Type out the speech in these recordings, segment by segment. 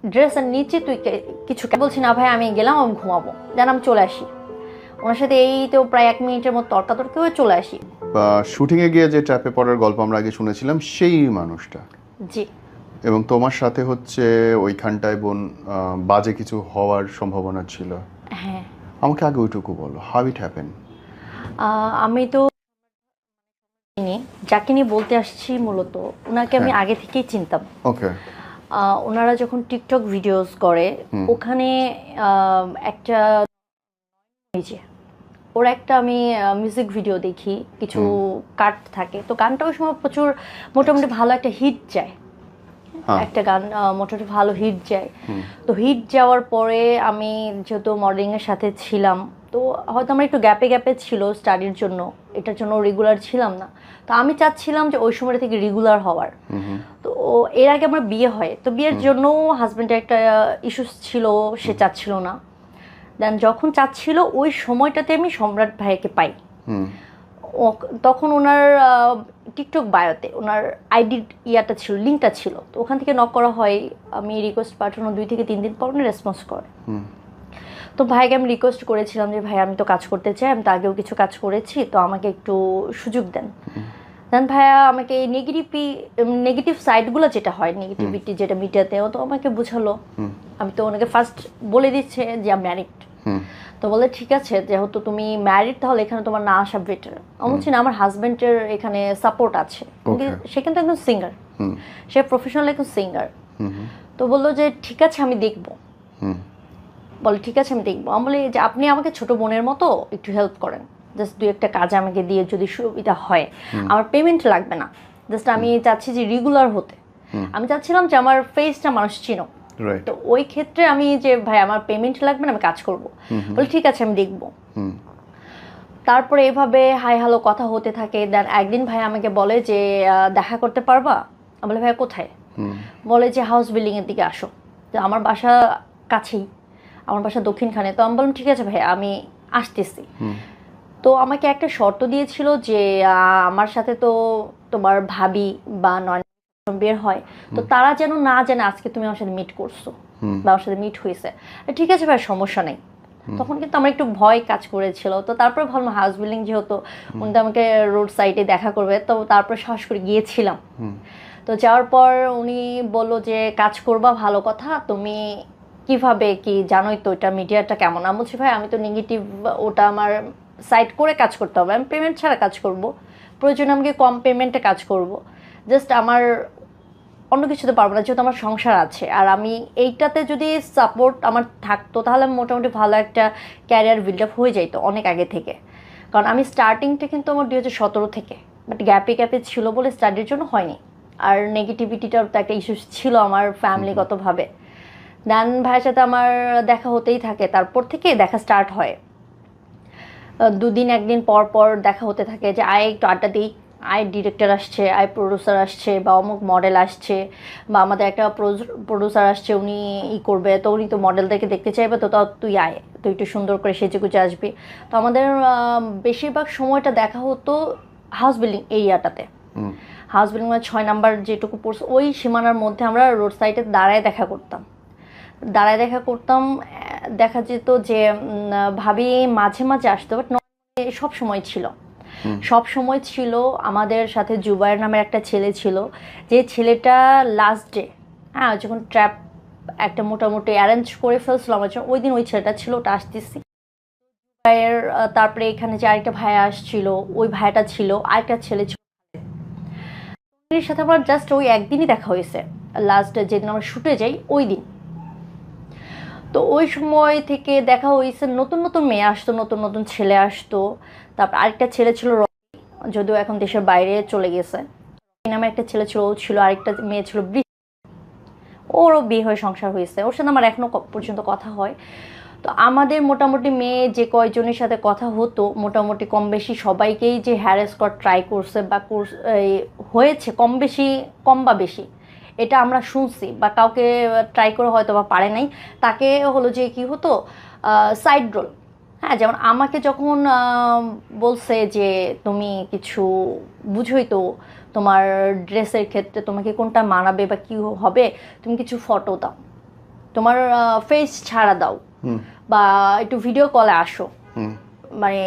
ড্রেসের নিচে তুই কিছু বলছি না ভাই, আমি গেলাম, আমি ঘুমাবো, যেন আমি চলে আসি। ওনার সাথে এই তো প্রায় 1 মিনিটের মতো তর্কাতর্কি হয়ে চলে আসি। শুটিংয়ে গিয়ে যে ট্র্যাপে পড়ার গল্প আমরা আগে শুনেছিলাম সেই মানুষটা। জি। এবং তোমার সাথে হচ্ছে ওইখানটায় বোন বাজে কিছু হওয়ার সম্ভাবনা ছিল। হ্যাঁ। আমাকে আগে ওইটুকু বলো, হাউ ইট হ্যাপেন। আমি তো যাকে নিয়ে বলতে আসছি মূলত ওনাকে আমি আগে থেকেই চিনতাম। ওকে। ওনারা যখন টিকটক ভিডিওস করে ওখানে একটা ওর একটা আমি মিউজিক ভিডিও দেখি, কিছু কাট থাকে, তো গানটা ওই সময় প্রচুর মোটামুটি ভালো একটা হিট যায়। একটা গান মোটামুটি ভালো হিট যায়। তো হিট যাওয়ার পরে আমি যেহেতু মডেলিংয়ের সাথে ছিলাম, তো হয়তো আমার একটু গ্যাপে গ্যাপে ছিল স্টাডির জন্য, এটার জন্য রেগুলার ছিলাম না। তো আমি চাচ্ছিলাম যে ওই সময় থেকে রেগুলার হওয়ার। তো এর আগে আমার বিয়ে হয়, তো বিয়ের জন্য হাজব্যান্ডের একটা ইস্যুস ছিল, সে চাচ্ছিল না। দেন যখন চাচ্ছিল ওই সময়টাতে আমি সম্রাট ভাইকে পাই। তখন ওনার টিকটক বায়োতে ওনার আইডি ইয়াটা ছিল, লিঙ্কটা ছিল, তো ওখান থেকে নক করা হয়। আমি রিকোয়েস্ট পাঠানো 2 থেকে 3 দিন পর উনি রেসপন্স করে। তো ভাইকে আমি রিকোয়েস্ট করেছিলাম যে ভাই আমি তো কাজ করতে চাই, আমি তো আগেও কিছু কাজ করেছি, তো আমাকে একটু সুযোগ দেন। দেন ভাইয়া আমাকে এই নেগেটিভ সাইডগুলো যেটা হয়, নেগেটিভিটি যেটা মিডিয়াতে, ও তো আমাকে বুঝালো। আমি তো ওনাকে ফার্স্ট বলে দিচ্ছে যে আমি ম্যারিড। তো বলে ঠিক আছে, যেহেতু তুমি ম্যারিড তাহলে এখানে তোমার না আসা বেটার। আমি বলছি না, আমার হাজব্যান্ডের এখানে সাপোর্ট আছে, সে কিন্তু একজন সিঙ্গার, সে প্রফেশনাল একজন সিঙ্গার। তো বললো যে ঠিক আছে আমি দেখবো। বলে ঠিক আছে আমি দেখবো। আমি বলি যে আপনি আমাকে ছোট বোনের মতো একটু হেল্প করেন, জাস্ট 2-1টা কাজ আমাকে দিয়ে যদি সুবিধা হয়, আমার পেমেন্ট লাগবে না, জাস্ট আমি চাচ্ছি যে রেগুলার হতে। আমি চাচ্ছিলাম যে আমার ফেসটা মানুষ চিনো। তো ওই ক্ষেত্রে আমি যে ভাই আমার পেমেন্ট লাগবে না, আমি কাজ করব। বলে ঠিক আছে আমি দেখব। তারপরে এভাবে হাই হ্যালো কথা হতে থাকে। দেন একদিন ভাই আমাকে বলে যে দেখা করতে পারবা? আমি বলি ভাই কোথায়? বলে যে হাউস বিল্ডিং এর দিকে আসো। তো আমার বাসা কাছেই, আমার বাসা দক্ষিণখানে। তো আমি বললাম ঠিক আছে ভাই আমি আসতেছি। তো আমাকে একটা শর্ত দিয়েছিল যে আমার সাথে তো তোমার ভাবি বা বের হয়, তো তারা যেন না জানে আজকে তুমি আমার সাথে মিট করছো বা আমার সাথে মিট হয়েছে। ঠিক আছে ভাই সমস্যা নেই। তখন কিন্তু আমার একটু ভয় কাজ করেছিল। তো তারপরে ভাবলাম হাউস বিল্ডিং যেহেতু, উনি তো আমাকে রোড সাইডে দেখা করবে, তো তারপরে সাহস করে গিয়েছিলাম। তো যাওয়ার পর উনি বললো যে কাজ করবা, ভালো কথা, তুমি কিভাবে কি জানোই তো এটা মিডিয়াটা কেমন। আমি বলছি ভাই আমি তো নেগেটিভ, ওটা আমার সাইড করে কাজ করতে হবে, আমি পেমেন্ট ছাড়া কাজ করব, প্রয়োজনে আমাকে কম পেমেন্টে কাজ করব, জাস্ট আমার অন্য কিছুতে পারবো না, যেহেতু আমার সংসার আছে। আর আমি এইটাতে যদি সাপোর্ট আমার থাকতো তাহলে মোটামুটি ভালো একটা ক্যারিয়ার বিল্ড আপ হয়ে যাইতো অনেক আগে থেকে। কারণ আমি স্টার্টিংটা কিন্তু আমার 2017 থেকে, বাট গ্যাপে গ্যাপে ছিল বলে স্টাডির জন্য হয়নি। আর নেগেটিভিটিটার তো একটা ইস্যু ছিল আমার ফ্যামিলিগতভাবে। দেন ভাইয়ের সাথে আমার দেখা হতেই থাকে, তারপর থেকে দেখা স্টার্ট হয়। 2 দিন 1 দিন পর পর দেখা হতে থাকে যে আয় একটু আড্ডা দিই, আয় ডিরেক্টর আসছে, আয় প্রডিউসার আসছে, বা অমুক মডেল আসছে, বা আমাদের একটা প্রডিউসার আসছে, উনি করবে, তো উনি তো মডেলদেরকে দেখতে চাইবে, তো তুই আয়, তুই একটু সুন্দর করে সেজেগুজে আসবি। তো আমাদের বেশিরভাগ সময়টা দেখা হতো হাউস বিল্ডিং এরিয়াটাতে। হাউস বিল্ডিং 6 নাম্বার যেটুকু পড়ছে ওই সীমানার মধ্যে আমরা রোড সাইডে দাঁড়ায় দেখা করতাম। দেখা যেত যে ভাবি মাঝে মাঝে আসতো, বাট সব সময় ছিল। সব সময় ছিল আমাদের সাথে জুবাইর নামের একটা ছেলে ছিল, যে ছেলেটা লাস্ট ডে যখন ট্র্যাপ একটা মোটামুটি অ্যারেঞ্জ করে ফেলছিল আমার জন্য, ওই দিন ওই ছেলেটা ছিল, ওটা আসতেছি। তারপরে এখানে যে আরেকটা ভাইয়া আসছিল, ওই ভাইয়াটা ছিল, আরেকটা ছেলে ছিল। এর সাথে আমার জাস্ট ওই একদিনই দেখা হয়েছে, লাস্ট যেদিন আমরা শুটে যাই ওই দিন। তো ওই সময় থেকে দেখা হয়েছে, নতুন নতুন মেয়ে আসতো, নতুন নতুন ছেলে আসতো। তারপর আরেকটা ছেলে ছিল, যদিও এখন দেশের বাইরে চলে গেছে, নামে একটা ছেলে ছিল, ও ছিল, আরেকটা মেয়ে ছিল, ওরও বিয়ে হয়ে সংসার হয়েছে, ওর সাথে আমার এখনো পর্যন্ত কথা হয়। তো আমাদের মোটামুটি মেয়ে যে কয়জনের সাথে কথা হতো, মোটামুটি কম বেশি সবাইকেই যে হ্যারাস করার ট্রাই করছে বা হয়েছে, কম বা বেশি এটা আমরা শুনছি, বা কাউকে ট্রাই করে হয়তো বা পারে নাই, তাকে হলো যে কি হতো সাইড রোল। যেমন আমাকে যখন বলছে যে তুমি কিছু বুঝোই তো, তোমার ড্রেসের ক্ষেত্রে তোমাকে কোনটা মানাবে বা কি হবে, তুমি কিছু ফটো দাও। তোমার ফেস ছাড়া দাও বা একটু ভিডিও কলে আসো, মানে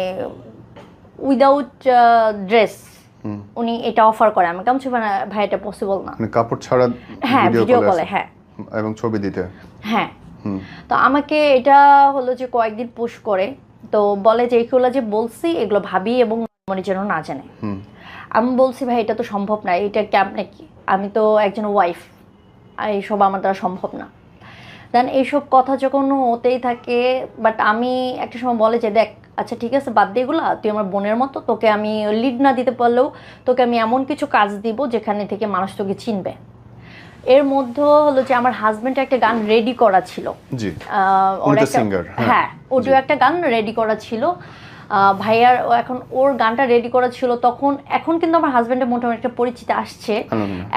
উইদাউট ড্রেস উনি এটা অফার করে আমাকে। আমি বলছি ভাই এটা পসিবল না, মানে কাপড় ছাড়া হ্যাঁ ভিডিও কলে, হ্যাঁ এবং ছবি দিতে, হ্যাঁ। তো আমাকে এটা হলো যে কয়েকদিন পুশ করে, তো বলে যে এইগুলো যে বলছি এগুলো ভাবি এবং মনে যেন না জানে। আমি বলছি ভাই এটা তো সম্ভব না, এটা কেমনে কি, আমি তো একজন ওয়াইফ, এইসব আমার দ্বারা সম্ভব না। দেন এইসব কথা যখন হতেই থাকে, বাট আমি একটা সময় বলে যে দেখ আচ্ছা ঠিক আছে বাদ দিয়ে এগুলো, তুই আমার বোনের মতো, তোকে আমি লিড না দিতে পারলেও তোকে আমি এমন কিছু কাজ দিব যেখানে থেকে মানুষ তোকে চিনবে। এর মধ্যে হলো যে আমার হাজবেন্ড একটা গান রেডি করা ছিল, জি ওর একটা হ্যাঁ অডিও একটা গান রেডি করা ছিল ভাইয়ার, এখন ওর গানটা রেডি করা ছিল তখন। এখন কিন্তু আমার হাজবেন্ডের মোটামুটি একটা পরিচিত আসছে,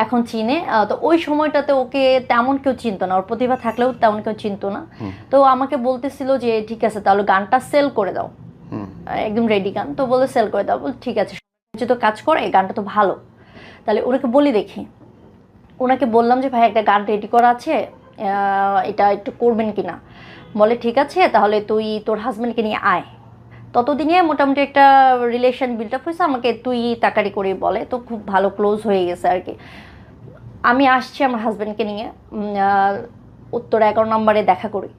এখন চিনে। তো ওই সময়টাতে ওকে তেমন কেউ চিনতো না, ওর প্রতিভা থাকলেও তেমন কেউ চিনতো না। তো আমাকে বলতেছিল যে ঠিক আছে তাহলে গানটা সেল করে দাও, একদম রেডি গান, তো বলে সেল করে দাও। বল ঠিক আছে, তো কাজ করে, এই গানটা তো ভালো, তাহলে ওনাকে বলি দেখি। ওনাকে বললাম যে ভাই একটা গান রেডি করা আছে, এটা একটু করবেন কিনা। বলে ঠিক আছে তাহলে তুই তোর হাজবেন্ডকে নিয়ে আয়। ততদিনে মোটামুটি একটা রিলেশন বিল্ড আপ হয়েছে, আমাকে তুই তাকারি করে বলে, তো খুব ভালো ক্লোজ হয়ে গেছে আর কি। আমি আসছি আমার হাজবেন্ডকে নিয়ে উত্তর 11 নম্বরে দেখা করি।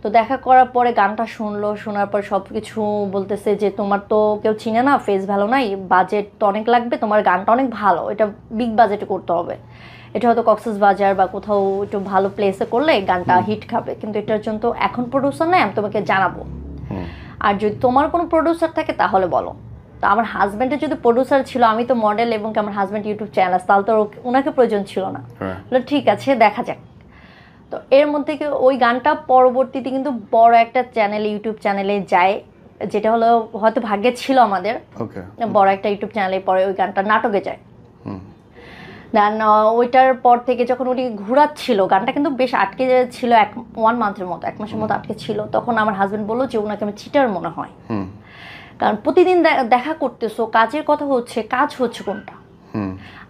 তো দেখা করার পরে গানটা শুনলো, শোনার পর সব কিছু বলতেছে যে তোমার তো কেউ চিনে না, ফেস ভালো নাই, বাজেট তো অনেক লাগবে, তোমার গানটা অনেক ভালো, এটা বিগ বাজেটে করতে হবে, এটা হয়তো কক্সবাজার বা কোথাও একটু ভালো প্লেসে করলে গানটা হিট খাবে, কিন্তু এটার জন্য তো এখন প্রডিউসার নাই, আমি তোমাকে জানাবো, আর যদি তোমার কোনো প্রডিউসার থাকে তাহলে বলো। তো আমার হাজব্যান্ডের যদি প্রডিউসার ছিল, আমি তো মডেল এবং আমার হাজব্যান্ড ইউটিউব চ্যানেল, তাহলে তো ওনাকে প্রয়োজন ছিল না। ঠিক আছে দেখা যাক। তো এর মধ্যে ওই গানটা পরবর্তীতে কিন্তু বড় একটা চ্যানেল, ইউটিউব চ্যানেলে যায়, যেটা হলো হয়তো ভাগ্যে ছিল আমাদের, বড় একটা ইউটিউব চ্যানেলে পরে ওই গানটা নাটকে যায়। দেন ওইটার পর থেকে যখন উনি ঘুরাচ্ছিল গানটা, কিন্তু বেশ আটকে ছিল 1 মান্থের মতো, 1 মাসের মতো আটকে ছিল। তখন আমার হাজবেন্ড বললো যে ওনাকে আমি চিটার মনে হয়, কারণ প্রতিদিন দেখা করতেছো, কাজের কথা হচ্ছে, কাজ হচ্ছে কোনটা।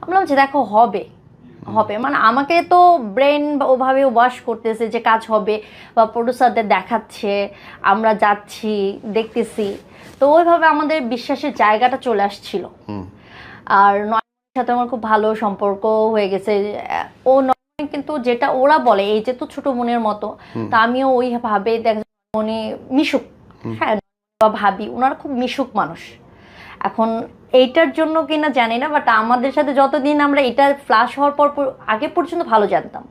আমি বললাম যে দেখো হবে হবে, মানে আমাকে তো ব্রেন ওভাবে ওয়াশ করতেছে যে কাজ হবে, বা প্রডিউসারদের দেখাচ্ছে, আমরা যাচ্ছি দেখতেছি, তো ওইভাবে আমাদের বিশ্বাসের জায়গাটা চলে আসছিল। আর সাথে আমার খুব ভালো সম্পর্ক হয়ে গেছে। ও কিন্তু যেটা ওরা বলে এই যে তো ছোট বোনের মতো, তা আমিও ওইভাবে উনি মিশুক, হ্যাঁ ভাবি ওনারা খুব মিশুক মানুষ। এখন এইটার জন্য কিনা জানি না, বাট আমাদের সাথে যতদিন আমরা এটা ফ্লাশ হওয়ার পর আগে পর্যন্ত ভালো জানতাম।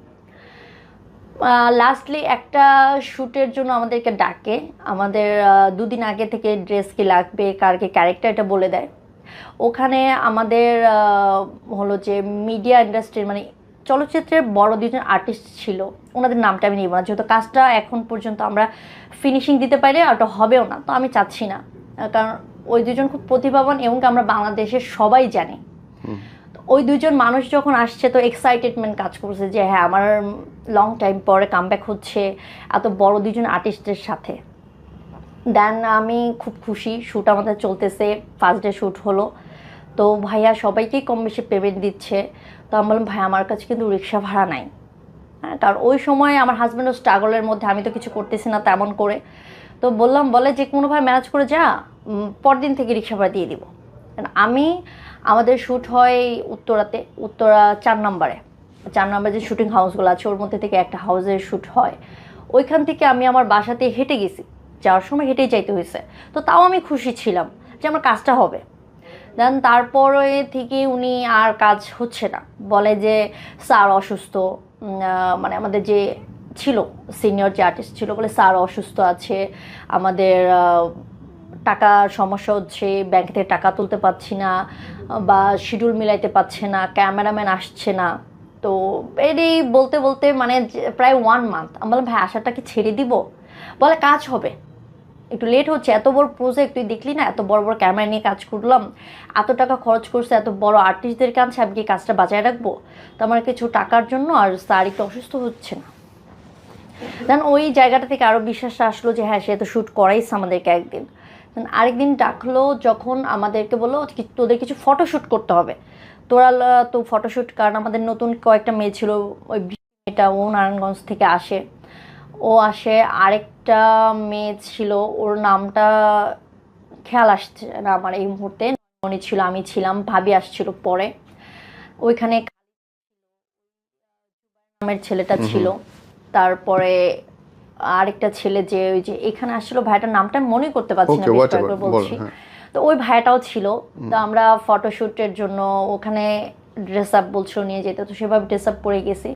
লাস্টলি একটা শ্যুটের জন্য আমাদেরকে ডাকে, আমাদের 2 দিন আগে থেকে ড্রেস কি লাগবে, কারকে ক্যারেক্টার এটা বলে দেয়। ওখানে আমাদের হলো যে মিডিয়া ইন্ডাস্ট্রির মানে চলচ্চিত্রের বড় 2জন আর্টিস্ট ছিল, ওনাদের নামটা আমি নিব না, যেহেতু কাজটা এখন পর্যন্ত আমরা ফিনিশিং দিতে পারি আর ওটা হবেও না, তো আমি চাচ্ছি না, কারণ ওই 2জন খুব প্রতিভাবান এবং আমরা বাংলাদেশের সবাই জানি। ওই 2জন মানুষ যখন আসছে তো এক্সাইটেডমেন্ট কাজ করছে যে হ্যাঁ আমার লং টাইম পরে কামব্যাক হচ্ছে এত বড় 2জন আর্টিস্টের সাথে। দেন আমি খুব খুশি, শ্যুট আমাদের চলতেছে, ফার্স্ট ডে শ্যুট হলো, তো ভাইয়া সবাইকেই কম বেশি পেমেন্ট দিচ্ছে। তো আমি বললাম ভাই আমার কাছে কিন্তু রিক্সা ভাড়া নাই, হ্যাঁ কারণ ওই সময় আমার হাজব্যান্ডও স্ট্রাগলের মধ্যে, আমি তো কিছু করতেছি না তেমন করে। তো বললাম, বলে যে কোনোভাবে ম্যানেজ করে যা, পরদিন থেকে রিক্সা ভাড়া দিয়ে দিব। আমি আমাদের শ্যুট হয় উত্তরাতে, উত্তরা 4 নম্বরে যে শুটিং হাউসগুলো আছে ওর মধ্যে থেকে একটা হাউসের শ্যুট হয়, ওইখান থেকে আমি আমার বাসাতে হেঁটে গেছি, যাওয়ার সময় হেঁটেই যাইতে হয়েছে, তো তাও আমি খুশি ছিলাম যে আমার কাজটা হবে। দেন তারপরে থেকে উনি আর কাজ হচ্ছে না, বলে যে স্যার অসুস্থ, মানে আমাদের যে ছিল সিনিয়র যে আর্টিস্ট ছিল, বলে স্যার অসুস্থ আছে, আমাদের টাকার সমস্যা হচ্ছে, ব্যাংক থেকে টাকা তুলতে পারছি না, বা শিডিউল মিলাইতে পারছে না, ক্যামেরাম্যান আসছে না। তো এই বলতে বলতে মানে প্রায় 1 মান্থ আমি বললাম ভাই আশাটা কি ছেড়ে দিব, বলে কাজ হবে, একটু লেট হচ্ছে, এত বড় প্রজেক্ট তুই দেখলি না, এত বড় বড় ক্যামেরা নিয়ে কাজ করলাম, এত টাকা খরচ করছে, এত বড় আর্টিস্টদের কাছে আমি কি কাজটা বাঁচায় রাখবো, তো আমার কিছু টাকার জন্য, আর স্যার একটু অসুস্থ হচ্ছে না। দেন ওই জায়গাটা থেকে আরও বিশ্বাস আসলো যে হ্যাঁ সে তো শ্যুট করাইছে আমাদেরকে একদিন। আরেকদিন ডাকলো যখন আমাদেরকে বললো তোদের কিছু ফটোশ্যুট করতে হবে, তোরা তো ফটোশ্যুট, কারণ আমাদের নতুন কয়েকটা মেয়ে ছিল, ওই মেয়েটা ও নারায়ণগঞ্জ থেকে আসে, ও আসে, আরেকটা মেয়ে ছিল, ওর নামটা খেয়াল আসছে না আমার এই মুহূর্তে। মনে ছিল, আমি ছিলাম, ভাবি আসছিল পরে। ওইখানে নামের ছেলেটা ছিল, তারপরে আরেকটা ছেলে যে ওই যে এখানে আসছিল, ভাইটার নামটা মনে করতে পারছি না, বেশ কয়েকবার বলছি। তো ওই ভাইটাও ছিল। তো আমরা ফটোশুটের জন্য ওখানে ড্রেস আপ বলছিল নিয়ে যেতে, তো সেভাবে ড্রেস আপ পরে গেছি।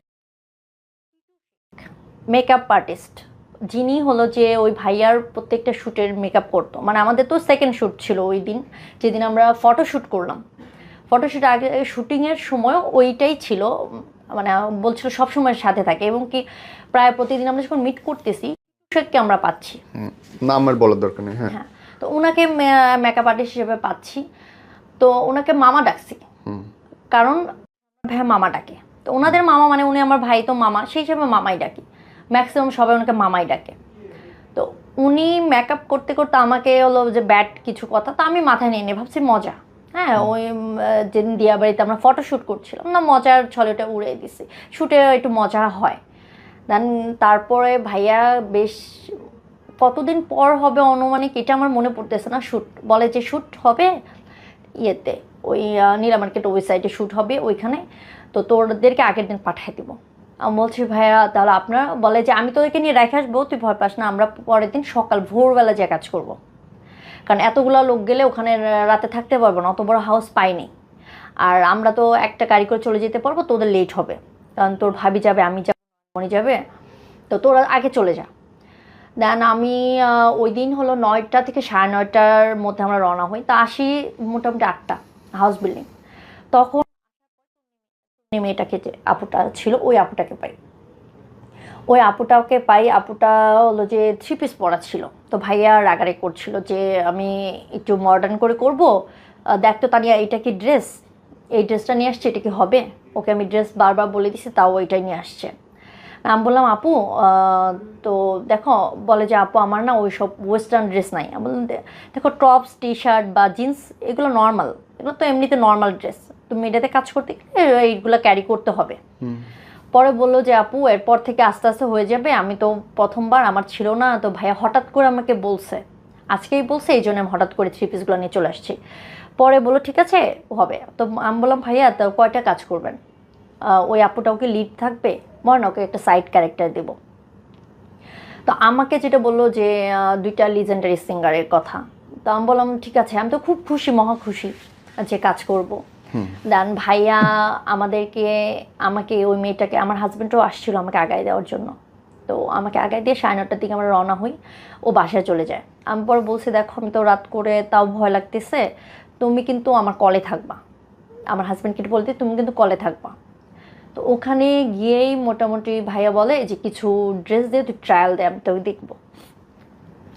মেকআপ আর্টিস্ট যিনি হলো যে ওই ভাইয়ার প্রত্যেকটা শ্যুটের মেকআপ করতো, মানে আমাদের তো সেকেন্ড শ্যুট ছিল ওই দিন, যেদিন আমরা ফটোশ্যুট করলাম। ফটোশ্যুট আগে শুটিংয়ের সময় ওইটাই ছিল, মানে বলছিল সবসময় সাথে থাকে, এবং কি প্রায় প্রতিদিন আমরা যখন মিট করতেছি শেখকে আমরা পাচ্ছি, নামের বলার দরকার নেই। হ্যাঁ, তো ওনাকে মেকআপ আর্টিস্ট হিসেবে পাচ্ছি। তো ওনাকে মামা ডাকছি, কারণ ভাই মামা ডাকে, তো ওনাদের মামা মানে উনি আমার ভাই, তো মামা সেই হিসেবে মামাই ডাকি, ম্যাক্সিমাম সবাই ওনাকে মামাই ডাকে। তো উনি মেকআপ করতে করতে আমাকে হলো যে ব্যাড কিছু কথা, তো আমি মাথায় নিয়ে নিয়ে ভাবছি মজা। হ্যাঁ, ওই যেদিন দিয়াবাড়িতে আমরা ফটোশ্যুট করছিলাম না, মজার ছলেটা উড়িয়ে দিছি, শ্যুটে একটু মজা হয়। দেন তারপরে ভাইয়া বেশ কতদিন পর হবে অনুমানিক, এটা আমার মনে পড়তেছে না, শ্যুট বলে যে শ্যুট হবে ইয়েতে, ওই নীলা মার্কেট ওয়েবসাইটে শ্যুট হবে ওইখানে, তো তোদেরকে আগের দিন পাঠিয়ে দিব। আমি বলছি ভাইয়া তাহলে আপনারা, বলে যে আমি তোদেরকে নিয়ে রেখে আসবো, তুই ভয় পাস না, আমরা পরের দিন সকাল ভোরবেলা যে কাজ করব, কারণ এতগুলো লোক গেলে ওখানে রাতে থাকতে পারবো না, অত বড় হাউস পাইনি, আর আমরা তো একটা গাড়ি করে চলে যেতে পারবো, তোদের লেট হবে, কারণ তোর ভাবি যাবে, আমি যাবো, মনে যাবে, তো তোরা আগে চলে যা। দেন আমি ওই দিন হলো 9টা থেকে 9:30টার মধ্যে আমরা রওনা হই, তা আসি মোটামুটি 8টা, হাউস বিল্ডিং। তখন মেয়েটাকে, যে আপুটা ছিল ওই আপুটাকে পাই, আপুটা হলো যে 3 পিস পরা ছিল। তো ভাইয়া রাগারাগি করছিল যে আমি একটু মডার্ন করে করব, দেখ তো তানিয়া এটা কি ড্রেস, এই ড্রেসটা নিয়ে আসছে, এটা কি হবে? ওকে আমি ড্রেস বারবার বলে দিছি, তাও ওইটাই নিয়ে আসছে। আমি বললাম আপু তো দেখো, বলে যে আপু আমার না ওই সব ওয়েস্টার্ন ড্রেস নাই। আমি বললাম দেখো টপস টি শার্ট বা জিন্স এগুলো নর্মাল, এগুলো তো এমনিতে নর্মাল ড্রেস, তুমি এটাতে কাজ করতে গেলে এইগুলো ক্যারি করতে হবে। পরে বললো যে আপু এরপর থেকে আস্তে আস্তে হয়ে যাবে, আমি তো প্রথমবার আমার ছিল না, তো ভাইয়া হঠাৎ করে আমাকে বলছে, আজকেই বলছে, এই জন্য আমি হঠাৎ করে 3 পিসগুলো নিয়ে চলে আসছি। পরে বললো ঠিক আছে হবে। তো আমি বললাম ভাইয়া তো কয়টা কাজ করবেন? ওই আপুটা ওকে লিড থাকবে, বল না ওকে একটা সাইড ক্যারেক্টার দেব। তো আমাকে যেটা বললো যে 2টা লিজেন্ডারি সিঙ্গারের কথা। তো আমি বললাম ঠিক আছে, আমি তো খুব খুশি, মহা খুশি যে কাজ করব। দেন ভাইয়া আমাকে ওই মেয়েটাকে, আমার হাজব্যান্ডও আসছিল আমাকে আগায় দেওয়ার জন্য, তো আমাকে আগায় দিয়ে 9:30টার দিকে আমরা রওনা হই, ও বাসায় চলে যায়। আমি পরে বলছি দেখো আমি তো রাত করে, তাও ভয় লাগতেছে, তুমি কিন্তু আমার কলে থাকবা, আমার হাজব্যান্ডকে বলতে তুমি কিন্তু কলে থাকবা। তো ওখানে গিয়েই মোটামুটি ভাইয়া বলে যে কিছু ড্রেস দিয়ে তুই ট্রায়াল দে, আমি তোকে দেখবো।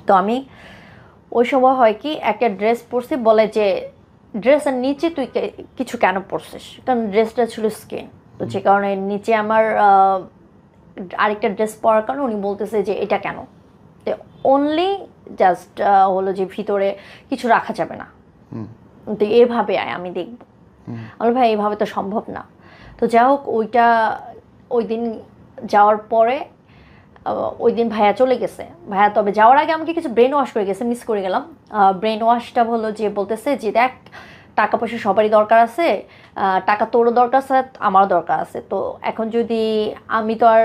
তো আমি ওই সময় হয় কি একটা ড্রেস পরছি, বলে যে ড্রেসের নিচে তুই কিছু কেন পরছিস, কারণ ড্রেসটা ছিল স্কিন, তো যে কারণে নিচে আমার আরেকটা ড্রেস পরার কারণে উনি বলতেছে যে এটা কেন, তো অনলি জাস্ট হলো যে ভিতরে কিছু রাখা যাবে না, তো এভাবে আমি দেখবো। আমার ভাই এইভাবে তো সম্ভব না। তো যাই হোক ওই দিন যাওয়ার পরে ওই দিন ভাইয়া চলে গেছে। ভাইয়া তবে যাওয়ার আগে আমাকে কিছু ব্রেন ওয়াশ করে গেছে, মিস করে গেলাম। ব্রেন ওয়াশটা হলো যে বলতেছে যে দেখ টাকা পয়সা সবারই দরকার আছে, টাকা তোরও দরকার আছে, আমারও দরকার আছে, তো এখন যদি আমি তো আর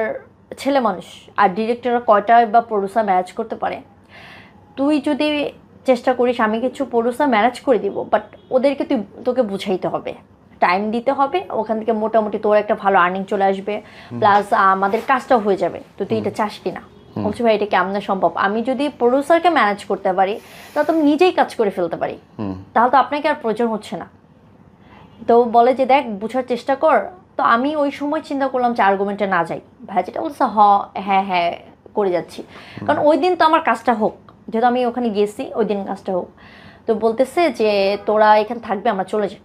ছেলে মানুষ, আর ডিরেক্টর কয়টা বা প্রডিউসার ম্যানেজ করতে পারে, তুই যদি চেষ্টা করিস আমি কিছু প্রডিউসার ম্যানেজ করে দিব, বাট ওদেরকে তোকে বুঝাইতে হবে, টাইম দিতে হবে, ওখান থেকে মোটামুটি তোর একটা ভালো আর্নিং চলে আসবে, প্লাস আমাদের কাজটাও হয়ে যাবে। তো তুই এটা চাস কি না? বলছি ভাই এটা কেমন সম্ভব, আমি যদি প্রডিউসারকে ম্যানেজ করতে পারি তাহলে তো নিজেই কাজ করে ফেলতে পারি, তাহলে তো আপনাকে আর প্রয়োজন হচ্ছে না। তো বলে যে দেখ বুঝার চেষ্টা কর। তো আমি ওই সময় চিন্তা করলাম যে আর্গুমেন্টে না যাই, ভাই যেটা বলছে হ্যাঁ হ্যাঁ করে যাচ্ছি, কারণ ওই দিন তো আমার কাজটা হোক, যেহেতু আমি ওখানে গেছি ওই দিন কাজটা হোক। তো বলতেছে যে তোরা এখানে থাকবে, আমরা চলে যাই।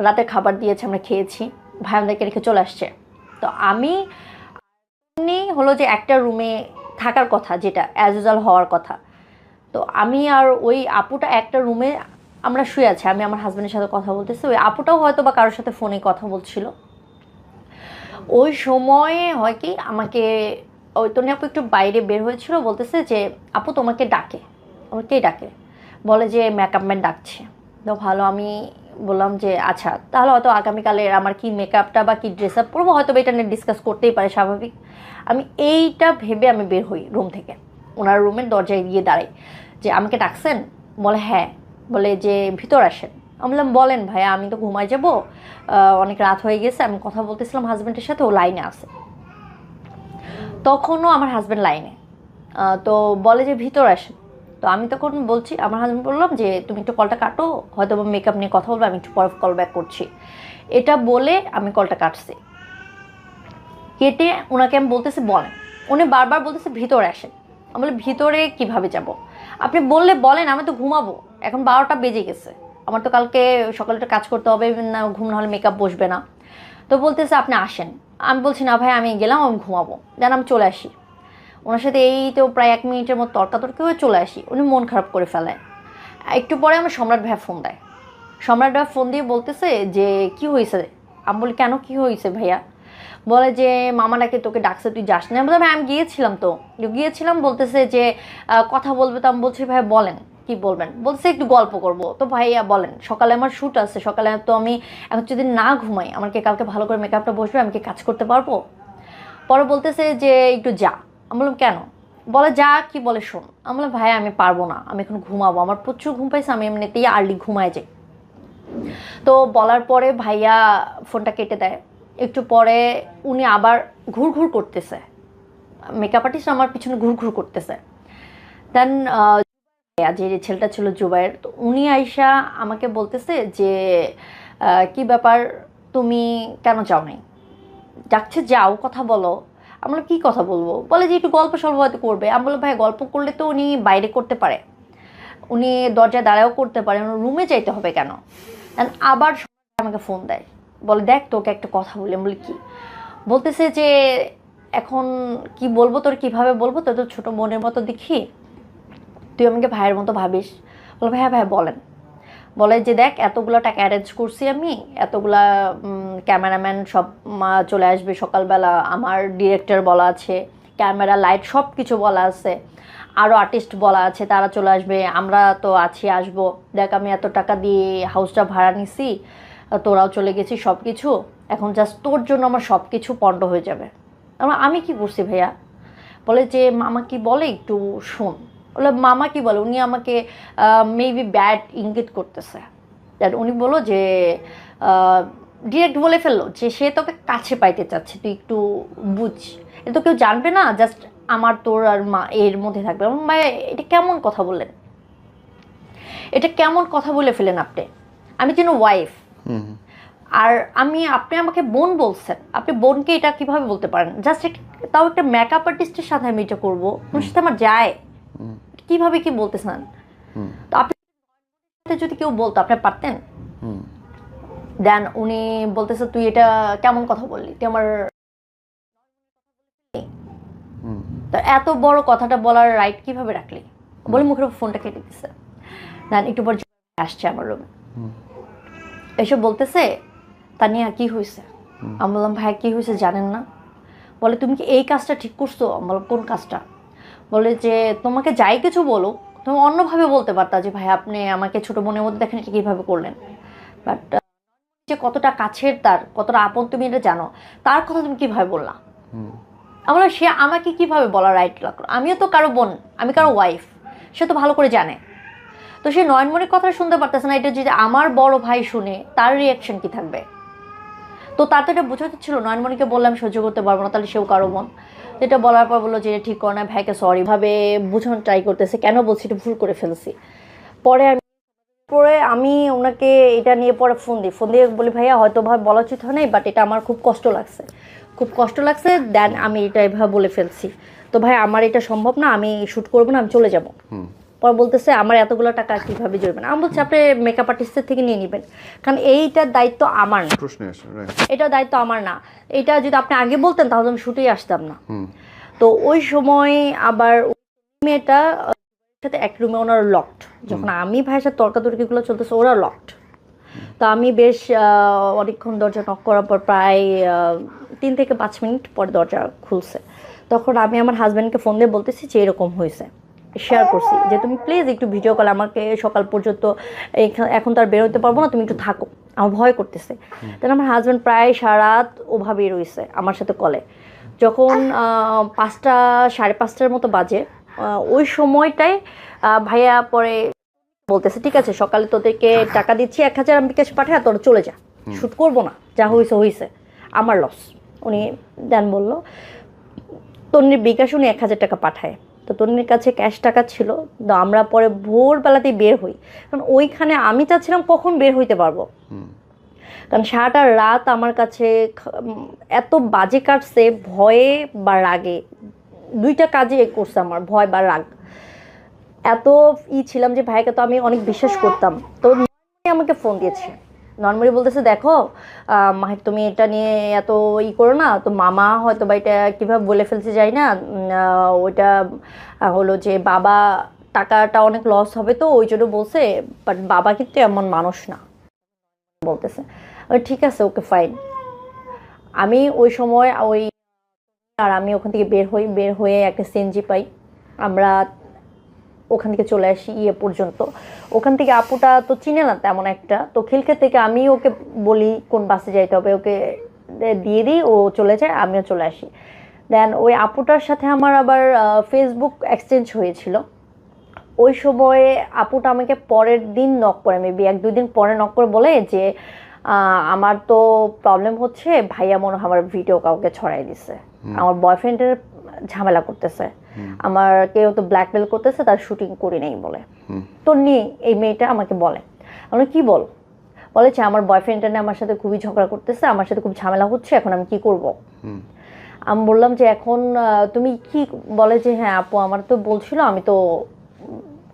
রাতে খাবার দিয়েছে, আমরা খেয়েছি, ভাই আমাদেরকে রেখে চলে আসছে। তো আমি হলো যে একটা রুমে থাকার কথা, যেটা অ্যাজ ইউজুয়াল হওয়ার কথা। তো আমি আর ওই আপুটা একটা রুমে আমরা শুয়ে আছি, আমি আমার হাজব্যান্ডের সাথে কথা বলতেছি, ওই আপুটাও হয়তো বা কারোর সাথে ফোনে কথা বলছিল। ওই সময়ে হয় কি আমাকে ওই তনি আপু একটু বাইরে বের হয়েছিল, বলতেছে যে আপু তোমাকে ডাকে। আমার কে ডাকে? বলে যে মেকআপ ম্যান ডাকছে। তো ভালো, আমি বললাম যে আচ্ছা তাহলে হয়তো আগামীকালে আমার কি মেকআপটা বা কি ড্রেস আপ করবো, হয়তো এটা নিয়ে ডিসকাস করতেই পারে, স্বাভাবিক। আমি এইটা ভেবে আমি বের হই রুম থেকে, ওনার রুমের দরজায় গিয়ে দাঁড়াই যে আমাকে ডাকছেন? বলে হ্যাঁ। বলে যে ভিতর আসেন। আমি বললাম বলেন ভাইয়া, আমি তো ঘুমাই যাবো, অনেক রাত হয়ে গেছে, আমি কথা বলতেছিলাম হাজব্যান্ডের সাথে, ও লাইনে আছে। তখনও আমার হাজব্যান্ড লাইনে। তো বলে যে ভিতর আসেন। তো আমি তখন বলছি, আমার হাজব্যান্ড বললাম যে তুমি একটু কলটা কাটো, হয়তো মেকআপ নিয়ে কথা বলবো, আমি একটু পরে কল ব্যাক করছি। এটা বলে আমি কলটা কাটছি। কেটে ওনাকে আমি বলতেছি বলেন। উনি বারবার বলতেছে ভিতরে আসেন। আমি বলি ভিতরে কিভাবে যাব? আপনি বললে বলেন, আমি তো ঘুমাবো, এখন 12টা বেজে গেছে, আমার তো কালকে সকালে একটা কাজ করতে হবে, না ঘুম না হলে মেকআপ বসবে না। তো বলতেছে আপনি আসেন। আমি বলছি না ভাই, আমি গেলাম, আমি ঘুমাবো, দেন আমি চলে আসি। ওনার সাথে এই তো প্রায় 1 মিনিটের মতো তর্কাতর্কি হয়ে চলে আসি। উনি মন খারাপ করে ফেলে। একটু পরে আমার সম্রাট ভাইয়া ফোন দেয়। সম্রাট ভাইয়া ফোন দিয়ে বলতেছে যে কি হয়েছে? আমি বলি কেন, কি হয়েছে ভাইয়া? বলে যে মামা নাকি তোকে ডাকছে, তুই যাস না। আমি বললাম আমি গিয়েছিলাম, তো গিয়েছিলাম। বলতেছে যে কথা বলবে। তো আমি বলছি ভাইয়া বলেন কি বলবেন। বলছে একটু গল্প করব। তো ভাইয়া বলেন, সকালে আমার শ্যুট আছে, সকালে তো আমি এখন যদি না ঘুমাই, আমার কি কালকে ভালো করে মেকআপটা বসবে, আমি কি কাজ করতে পারবো? পরে বলতেছে যে একটু যা। আমি বললাম কেন? বলে যা, কি বলে শোন। আমি বললাম ভাইয়া আমি পারবো না, আমি এখন ঘুমাবো, আমার প্রচুর ঘুম পাইছে, আমি এমনিতেই আর্লি ঘুমায় যাই। তো বলার পরে ভাইয়া ফোনটা কেটে দেয়। একটু পরে উনি আবার ঘুরঘুর করতেছে, মেকআপ আর্টিস্ট আমার পিছনে ঘুরঘুর করতেছে। দেন যে ছেলেটা ছিল জুবাইর, তো উনি আইসা আমাকে বলতেছে যে কি ব্যাপার, তুমি কেন যাও নাই? যাচ্ছে যাও, কথা বলো। আমরা কি কথা বলবো? বলে যে একটু গল্প সল্প হয়তো করবে। আমি বললাম ভাই গল্প করলে তো উনি বাইরে করতে পারে, উনি দরজায় দাঁড়াও করতে পারে, রুমে যাইতে হবে কেন? আবার আমাকে ফোন দেয়, বলে দেখ তোকে একটা কথা বলি। আমি বলি কি? বলতেছে যে এখন কি বলবো, তোর কিভাবে বলবো, তোর তো ছোটো বোনের মতো দেখি, তুই আমাকে ভাইয়ের মতো ভাবিস। বলে ভাইয়া ভাই বলেন। বলে যে দেখ এতগুলো টাকা অ্যারেঞ্জ করছি আমি, এতগুলা ক্যামেরাম্যান সব চলে আসবে সকালবেলা, আমার ডিরেক্টর বলা আছে, ক্যামেরা লাইট সব কিছু বলা আছে, আরও আর্টিস্ট বলা আছে তারা চলে আসবে, আমরা তো আছি আসবো। দেখ আমি এত টাকা দিয়ে হাউসটা ভাড়া নিছি, তোরাও চলে গেছি, সব কিছু এখন জাস্ট তোর জন্য আমার সব কিছু পণ্ড হয়ে যাবে। আমি কি করছি ভাইয়া? বলে যে মামা কি বলে একটু শোন। বলে মামা কি বলে? উনি আমাকে মেবি ব্যাড ইঙ্গিত করতেছে। উনি বললো যে ডিরেক্ট বলে ফেললো যে সে তোকে কাছে পাইতে চাচ্ছে, তুই একটু বুঝ, এটা তো কেউ জানবে না, জাস্ট আমার তোর আর মা এর মধ্যে থাকবে। ভাই এটা কেমন কথা বললেন? এটা কেমন কথা বলে ফেলেন আপনি? আমি যেন ওয়াইফ, আর আপনি আমাকে বোন বলছেন, আপনি বোনকে এটা কিভাবে বলতে পারেন? জাস্ট তাও একটা মেকআপ আর্টিস্টের সাথে আমি এটা করবো, ওর সাথে আমার যায় কিভাবে কি বলতেছেন? তো আপনি যদি কেউ বলতো আপনি পারতেন? দেন উনি বলতেছে তুই এটা কেমন কথা বললি, তুই আমার এত বড় কথাটা বলার রাইট কিভাবে রাখলি? বলে মুখের ফোনটা কেটে দিচ্ছে। দেন একটু পর আসছে আমার রুমে, এসব বলতেছে তানিয়া কি হয়েছে? আমি বললাম ভাই কি হয়েছে জানেন না? বলে তুমি কি এই কাজটা ঠিক করছো? আমি বললাম কোন কাজটা? বলে যে তোমাকে যাই কিছু বলো তুমি অন্যভাবে বলতে পারতা, যে ভাই আপনি আমাকে ছোট বোনের মধ্যে দেখেন এটা কীভাবে করলেন, বাট যে কতটা কাছের, তার কতটা আপন তুমি এটা জানো, তার কথা তুমি কীভাবে বললা? আমরা সে আমাকে কিভাবে বলা রাইট লাগলো? আমিও তো কারো বোন, আমি কারো ওয়াইফ, সে তো ভালো করে জানে। তো সে নয়নমণির কথা শুনতে পারতেছে না, এটা যদি আমার বড় ভাই শুনে তার রিয়াকশন কি থাকবে? তো তার তো এটা বোঝাতে ছিল, নয়নমণিকে বললাম সহ্য করতে পারবো না, তাহলে সেও কারো বোন। এটা বলার পর বললো যে ঠিক করে না, ভাইকে সরি ভাবে বোঝানোর ট্রাই করতেছে, কেন বলছি এটা ভুল করে ফেলছি। পরে আমি ওনাকে এটা নিয়ে পরে ফোন দিয়ে বলি ভাইয়া হয়তো ভাবে বলা উচিত হয় নাই, বাট এটা আমার খুব কষ্ট লাগছে, দেন আমি এটা এভাবে বলে ফেলছি। তো ভাই আমার এটা সম্ভব না, আমি শ্যুট করবো না, আমি চলে যাবো। পর বলতেছে আমার এতগুলো টাকা কিভাবে জড়বে না। আমি বলছি আপনি মেকআপ আর্টিস্টের থেকে নিয়ে নেবেন, কারণ এইটার দায়িত্ব আমার না, এটা দায়িত্ব আমার না। এটা যদি আপনি আগে বলতেন তাহলে আমি শুটেই আসতাম না। তো ওই সময় আবার মেয়েটা সাথে এক রুমে ওনার লকড, যখন আমি ভাইয়ের সাথে তর্কাতর্কিগুলো চলতেছে ওরা লকড। তো আমি বেশ অনেকক্ষণ দরজা নক করার পর প্রায় 3 থেকে 5 মিনিট পরে দরজা খুলছে। তো তখন আমি আমার হাজব্যান্ডকে ফোন দিয়ে বলতেছি যে এরকম হয়েছে, শেয়ার করছি যে তুমি প্লিজ একটু ভিডিও কল আমাকে সকাল পর্যন্ত, এখন তো আর বেরোতে পারবো না, তুমি একটু থাকো, আমার ভয় করতেছে। তাহলে আমার হাজব্যান্ড প্রায় সারা রাত ওভাবেই রয়েছে আমার সাথে কলে। যখন 5টা 5:30টার মতো বাজে, ওই সময়টায় ভাইয়া পরে বলতেছে ঠিক আছে সকালে তোদেরকে টাকা দিচ্ছি 1000, আমি বিকাশ পাঠায় তোরা চলে যা, শ্যুট করবো না, যা হয়েছে হয়েছে, আমার লস। উনি দেন বললো তন্নির বিকাশ, উনি 1000 টাকা পাঠায়। তো তন্নির কাছে ক্যাশ টাকা ছিল। তো আমরা পরে ভোরবেলাতেই বের হই, কারণ ওইখানে আমি চাচ্ছিলাম কখন বের হইতে পারবো, কারণ সারাটা রাত আমার কাছে এত বাজে কাটছে, ভয়ে বা রাগে, দুইটা কাজে করছে আমার, ভয় বা রাগ। এত ছিলাম যে ভাইকে তো আমি অনেক বিশ্বাস করতাম। তো আমাকে ফোন দিয়েছে, নর্মালি বলতেছে দেখো মাহির তুমি এটা নিয়ে এত করো না, তো মামা হয়তো বা এটা কীভাবে বলে ফেলতে যাই না, ওইটা হলো যে বাবা টাকাটা অনেক লস হবে তো ওই জন্য বলছে, বাট বাবা কিন্তু এমন মানুষ না বলতেছে। ঠিক আছে ওকে ফাইন। আমি ওই সময় আর আমি ওখান থেকে বের হয়ে একটা সিএনজি পাই, আমরা ওখান থেকে চলে আসি পর্যন্ত। ওখান থেকে আপুটা তো চিনে না তেমন একটা, তো খিলক্ষেত থেকে আমি ওকে বলি কোন বাসে যাইতে হবে, ওকে দিয়ে দিই, ও চলে যায়, আমিও চলে আসি। দেন ওই আপুটার সাথে আমার আবার ফেসবুক এক্সচেঞ্জ হয়েছিল। ওই সময়ে আপুটা আমাকে পরের দিন নক করে, মেবি 1-2 দিন পরে নক করে বলে যে আমার তো প্রবলেম হচ্ছে, ভাইয়া মনে হয় আমার ভিডিও কাউকে ছড়াই দিছে, আমার বয়ফ্রেন্ডের ঝামেলা করতেছে, আমার কেউ তো ব্ল্যাকমেল করতেছে, তার শুটিং করি নাই বলে। তো এই মেয়েটা আমাকে বলে, আমরা কি বলেছে আমার বয়ফ্রেন্ডটা নিয়ে আমার সাথে খুবই ঝগড়া করতেছে, আমার সাথে খুব ঝামেলা হচ্ছে, এখন আমি কি করব। আমি বললাম যে এখন তুমি কি, বলে যে হ্যাঁ আপু আমার তো বলছিল আমি তো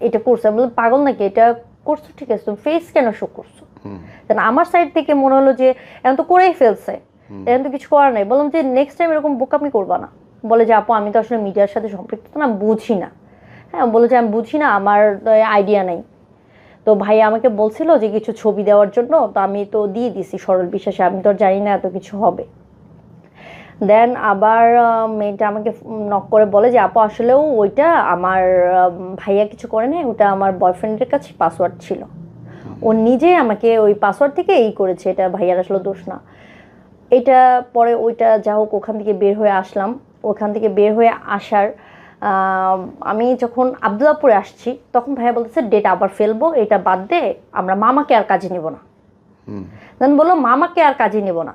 এটা করছি। আমি বললাম পাগল নাকি, এটা করছো ঠিক আছে, তুমি ফেস কেন শো করছো? আমার সাইড থেকে মনে হলো যে এখন তো করেই ফেলছে, এখন তো কিছু করার নেই। বললাম যে নেক্সট টাইম এরকম বোকামি করবা না। বলে যে আপু আমি তো আসলে মিডিয়ার সাথে সম্পৃক্ত না, বুঝি না। হ্যাঁ বলে যে আমি বুঝি না, আমার আইডিয়া নেই। তো ভাই আমাকে বলছিল যে কিছু ছবি দেওয়ার জন্য, তো আমি তো দিয়ে দিছি সরল বিশ্বাসে, আমি তো জানি না এত কিছু হবে। দেন আবার মেয়েটা আমাকে নক করে বলে যে আপু আসলেও ওইটা আমার ভাইয়া কিছু করে নাই, ওটা আমার বয়ফ্রেন্ডের কাছে পাসওয়ার্ড ছিল, ও নিজে আমাকে ওই পাসওয়ার্ড থেকে করেছে, এটা ভাইয়ার আসলে দোষ না। এটা পরে ওইটা যা হোক ওখান থেকে বের হয়ে আসলাম। ওখান থেকে বের হয়ে আসার আমি যখন আব্দুল্লাহপুরে আসছি, তখন ভাইয়া বলতেছে ডেট আবার ফেলবো, এটা বাদ দে, আমরা মামাকে আর কাজে নিব না। দেন বললো মামাকে আর কাজে নিব না,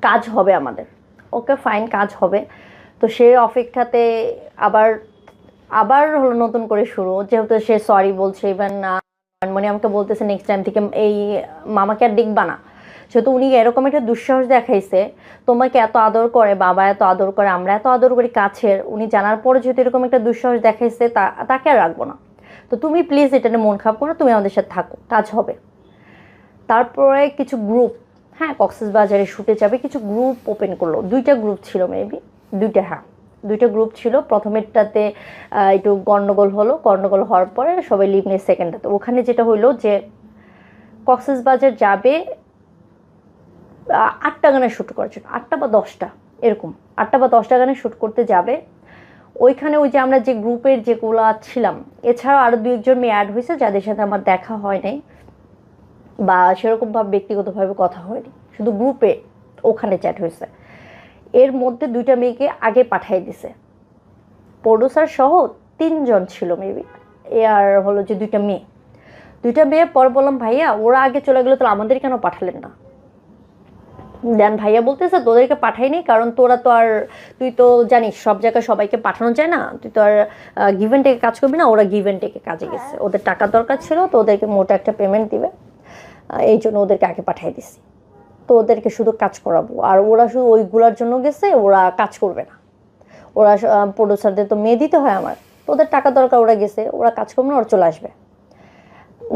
কাজ হবে আমাদের। ওকে ফাইন, কাজ হবে। তো সে অপেক্ষাতে আবার হলো নতুন করে শুরু, যেহেতু সে সরি বলছে, ইভেন মানে আমাকে বলতেছে নেক্সট টাইম থেকে এই মামাকে আর দেখবা না, যেহেতু উনি এরকম একটা দুঃসাহস দেখাইছে, তোমাকে এত আদর করে, বাবা এত আদর করে, আমরা এত আদর করি কাছের, উনি জানার পরে যেহেতু এরকম একটা দুঃসাহস দেখাইছে, তাকে আর রাখবো না। তো তুমি প্লিজ এটা নিয়ে মন খারাপ করো, তুমি আমাদের সাথে থাকো, কাজ হবে। তারপরে কিছু গ্রুপ, হ্যাঁ কক্সবাজারে শুটে যাবে, কিছু গ্রুপ ওপেন করলো, 2টা গ্রুপ ছিল মেবি, 2টা গ্রুপ ছিল। প্রথমেরটাতে একটু গন্ডগোল হওয়ার পরে সবাই লিভ নিয়ে সেকেন্ডটাতে। ওখানে যেটা হইলো যে কক্সবাজার যাবে 8টা গানের শ্যুট করার জন্য, 8টা বা 10টা এরকম, 8টা বা 10টা গানের শ্যুট করতে যাবে। ওইখানে ওই যে আমরা যে গ্রুপের যেগুলো ছিলাম, এছাড়াও আরও 2-1 মেয়ে অ্যাড হয়েছে, যাদের সাথে আমার দেখা হয় নাই বা সেরকমভাবে ব্যক্তিগতভাবে কথা হয়নি, শুধু গ্রুপে ওখানে চ্যাট হয়েছে। এর মধ্যে 2টা মেয়েকে আগে পাঠিয়ে দিছে, প্রোডিউসার সহ 3 জন ছিল মেবি, আর হলো যে 2টা মেয়ে। পরে বললাম ভাইয়া ওরা আগে চলে গেলো, তো আমাদের কেন পাঠালেন না? দেন ভাইয়া বলতেছে তোদেরকে পাঠাইনি, কারণ তুই তো জানিস সব জায়গায় সবাইকে পাঠানো যায় না, তুই তো আর গিভ অ্যান্ড টেকে কাজ করবি না, ওরা গিভ অ্যান্ড টেকে কাজে গেছে, ওদের টাকা দরকার ছিল, তো ওদেরকে মোটা একটা পেমেন্ট দিবে, এই জন্য ওদেরকে আগে পাঠিয়ে দিছি। তো ওদেরকে শুধু কাজ করাবো, আর ওরা শুধু ওইগুলোর জন্য গেছে, ওরা কাজ করবে না। ওরা প্রোডিউসারদের তো মেয়ে দিতে হয় আমার, তো ওদের টাকা দরকার, ওরা গেছে, ওরা কাজ করবে না, ওরা চলে আসবে।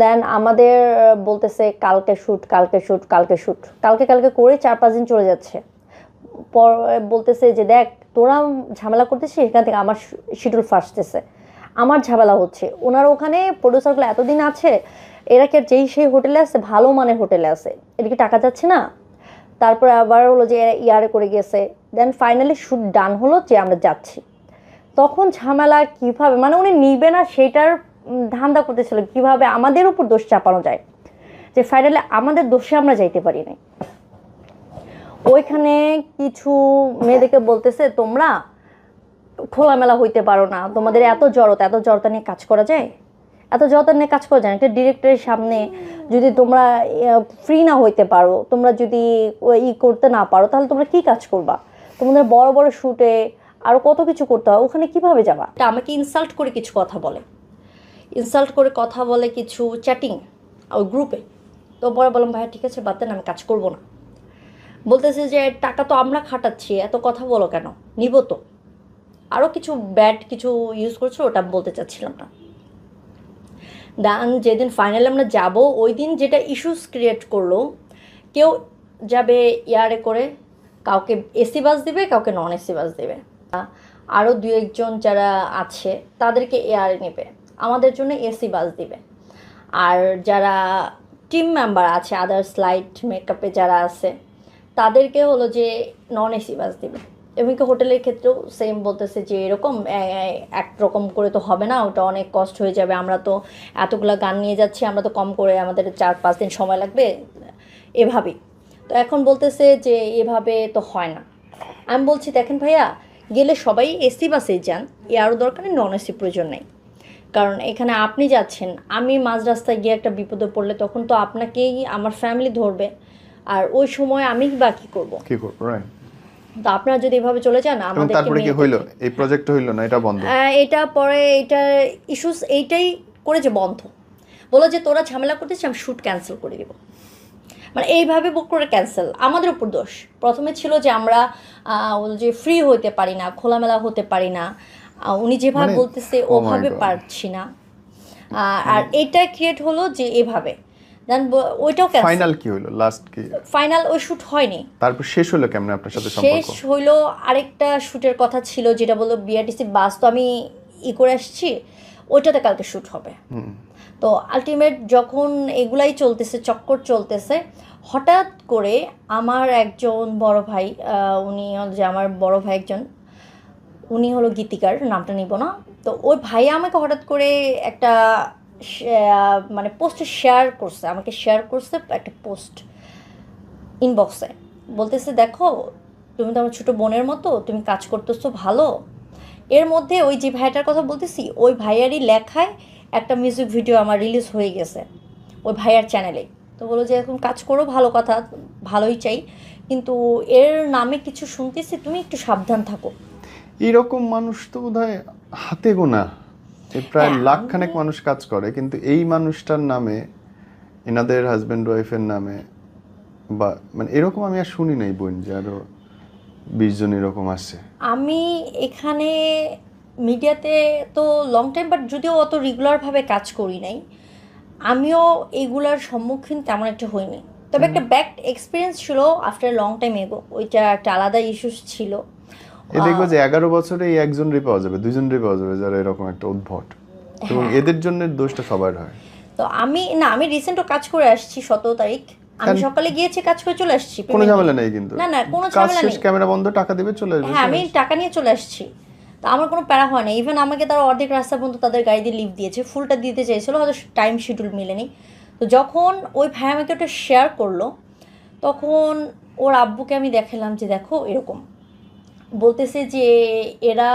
দেন আমাদের বলতেছে কালকে শ্যুট, কালকে করে 4-5 দিন চলে যাচ্ছে। বলতেছে যে দেখ তোরা ঝামেলা করতেছিস, এখান থেকে আমার শিডিউল ফাঁসতেছে, আমার ঝামেলা হচ্ছে। ওনার ওখানে প্রোডিউসারগুলো এতদিন আছে, এরা কি যেই সেই হোটেলে আছে, ভালো মানের হোটেলে আছে, এদিকে টাকা যাচ্ছে না। তারপরে আবার হলো যে এরা ইয়ারে করে গেছে, দেন ফাইনালি শ্যুট ডান হলো যে আমরা যাচ্ছি, তখন ঝামেলা কিভাবে মানে উনি নিবে না সেটার ধান্দা করতেছিল কিভাবে আমাদের উপর দোষ চাপানো যায়, যে ফাইনালি আমাদের দোষে আমরা যাইতে পারি নাই। ওইখানে কিছু মেয়েদেরকে বলতেছে তোমরা খোলামেলা হইতে পারো না, তোমাদের এত জড়তা নিয়ে কাজ করা যায়, এত জড়তা নিয়ে কাজ করা যায়। একটা ডিরেক্টরের সামনে যদি তোমরা ফ্রি না হইতে পারো, তোমরা যদি করতে না পারো, তাহলে তোমরা কি কাজ করবা? তোমাদের বড় বড় শ্যুটে আরও কত কিছু করতে হয়, ওখানে কিভাবে যাবা? এটা আমাকে ইনসাল্ট করে কিছু কথা বলে, কিছু চ্যাটিং ওই গ্রুপে। তো পরে বললাম ভাইয়া ঠিক আছে বাদ দেন, আমি কাজ করবো না। বলতেছে যে টাকা তো আমরা খাটাচ্ছি, এত কথা বলো কেন, নিব তো। আরও কিছু ব্যাড কিছু ইউজ করছো, ওটা বলতে চাচ্ছিলাম না। দেন যেদিন ফাইনালি আমরা যাব, ওই দিন যেটা ইস্যুস ক্রিয়েট করলো, কেউ যাবে এয়ারে করে, কাউকে এসি বাস দিবে, কাউকে নন এসি বাস দেবে, আরও 2-1 জন যারা আছে তাদেরকে এয়ারে নেবে, আমাদের জন্য এসি বাস দিবে। আর যারা টিম মেম্বার আছে আদার্স লাইট মেকআপে যারা আছে তাদেরকে হলো যে নন এসি বাস দিবে। এমনকি হোটেলের ক্ষেত্রেও সেম বলতেছে যে এরকম একরকম করে তো হবে না, ওটা অনেক কষ্ট হয়ে যাবে, আমরা তো এতগুলো গান নিয়ে যাচ্ছি, আমরা তো কম করে আমাদের 4-5 দিন সময় লাগবে এভাবেই। তো এখন বলতেছে যে এভাবে তো হয় না। আমি বলছি দেখেন ভাইয়া, গেলে সবাই এসি বাসেই যান, আরও দরকার নেই, নন এসি প্রয়োজন নেই। কারণ এখানে আপনি যাচ্ছেন, আমি মাঝ রাস্তায় গিয়ে একটা বিপদে পড়লে তখন তো আপনাকেই আমার ফ্যামিলি ধরবে, আর ওই সময় আমি বা কী করবো? রাইট। তো আপনারা যদি এভাবে চলে যান, আমাদের তারপরে কি হইলো? এই প্রজেক্ট হইলো না, এটা বন্ধ? এটা পরে এটা ইস্যুস এইটাই করে যে বন্ধ, বলো যে তোরা ঝামেলা করতেছিস, আমি শ্যুট ক্যান্সেল করে দিব। মানে এইভাবে বুক করে ক্যান্সেল, আমাদের উপর দোষ। প্রথমে ছিল যে আমরা যে ফ্রি হতে পারি না, খোলামেলা হতে পারি না, উনি যেভাবে বলতেছে ওভাবে পারছি না, আর এটা ক্রিয়েট হলো যে এভাবে। দেন ওইটাও ফাইনাল কি হলো? লাস্ট কি ফাইনাল ওই শ্যুট হয়নি। তারপর শেষ হলো কেমন আপনার সাথে সম্পর্ক? শেষ হইলো আরেকটা শ্যুটের কথা ছিল, যেটা বললো বিআরটিসি বাস, তো আমি করে আসছি, ওইটাতে কালকে শ্যুট হবে। তো আলটিমেট যখন এগুলাই চলতেছে, চক্কর চলতেছে, হঠাৎ করে আমার একজন বড় ভাই, উনি যে আমার বড় ভাই একজন, উনি হলো গীতিকার, নামটা নিব না। তো ওই ভাই আমাকে হঠাৎ করে একটা মানে পোস্টে শেয়ার করছে একটা পোস্ট ইনবক্সে, বলতেছে দেখো তুমি তো আমার ছোটো বোনের মতো, তুমি কাজ করতেছো ভালো। এর মধ্যে ওই যে ভাইটার কথা বলতেছি, ওই ভাইয়ারই লেখায় একটা মিউজিক ভিডিও আমার রিলিজ হয়ে গেছে ওই ভাইয়ার চ্যানেলে। তো বলো যে এরকম কাজ করো, ভালো কথা, ভালোই চাই, কিন্তু এর নামে কিছু শুনতেছি, তুমি একটু সাবধান থাকো। এরকম মানুষ তো বোধহয় হাতে গোনা, প্রায় লাখখানেক মানুষ কাজ করে, কিন্তু এই মানুষটার নামে, এনাদের হাজব্যান্ড ওয়াইফের নামে বা মানে এরকম আমি আর শুনি নাই বোন, যে আরো 20 জন এরকম আছে। আমি এখানে মিডিয়াতে তো লং টাইম, বাট যদিও অত রেগুলারভাবে কাজ করি নাই, আমিও এইগুলার সম্মুখীন তেমন একটা হইনি। তবে একটা ব্যাড এক্সপিরিয়েন্স ছিল আফটার লং টাইম এগো, ওইটা একটা আলাদা ইস্যুস ছিল। দেখবো যে 11 বছরে এই একজনই পাওয়া যাবে, 2জনই পাওয়া যাবে যারা এরকম একটা উদ্ভট, এবং এদের জন্য দোষটা সবার হয়। তো আমি রিসেন্টও কাজ করে আসছি, 17 তারিখ আমি সকালে গিয়েছি, কাজ করে চলে আসছি, কোনো ঝামেলা নেই কিন্তু। না কোনো ঝামেলা নেই, ক্যামেরা বন্ধ, টাকা দিবে, চলে আসবে। হ্যাঁ আমি টাকা নিয়ে চলে আসছি, তো আমার কোনো প্যারা হয় না। ইভেন আমাকে তারা অর্ধেক রাস্তা পর্যন্ত তাদের গাড়ি দিয়ে লিভ দিয়েছে, ফুলটা দিতে চাইছিলো, হয়তো টাইম শিডিউল মিলেনি। তো যখন ওই ভাই আমাকে ওটা শেয়ার করলো, তখন ওর আব্বুকে আমি দেখালাম যে দেখো এরকম বলতেছে যে এরা,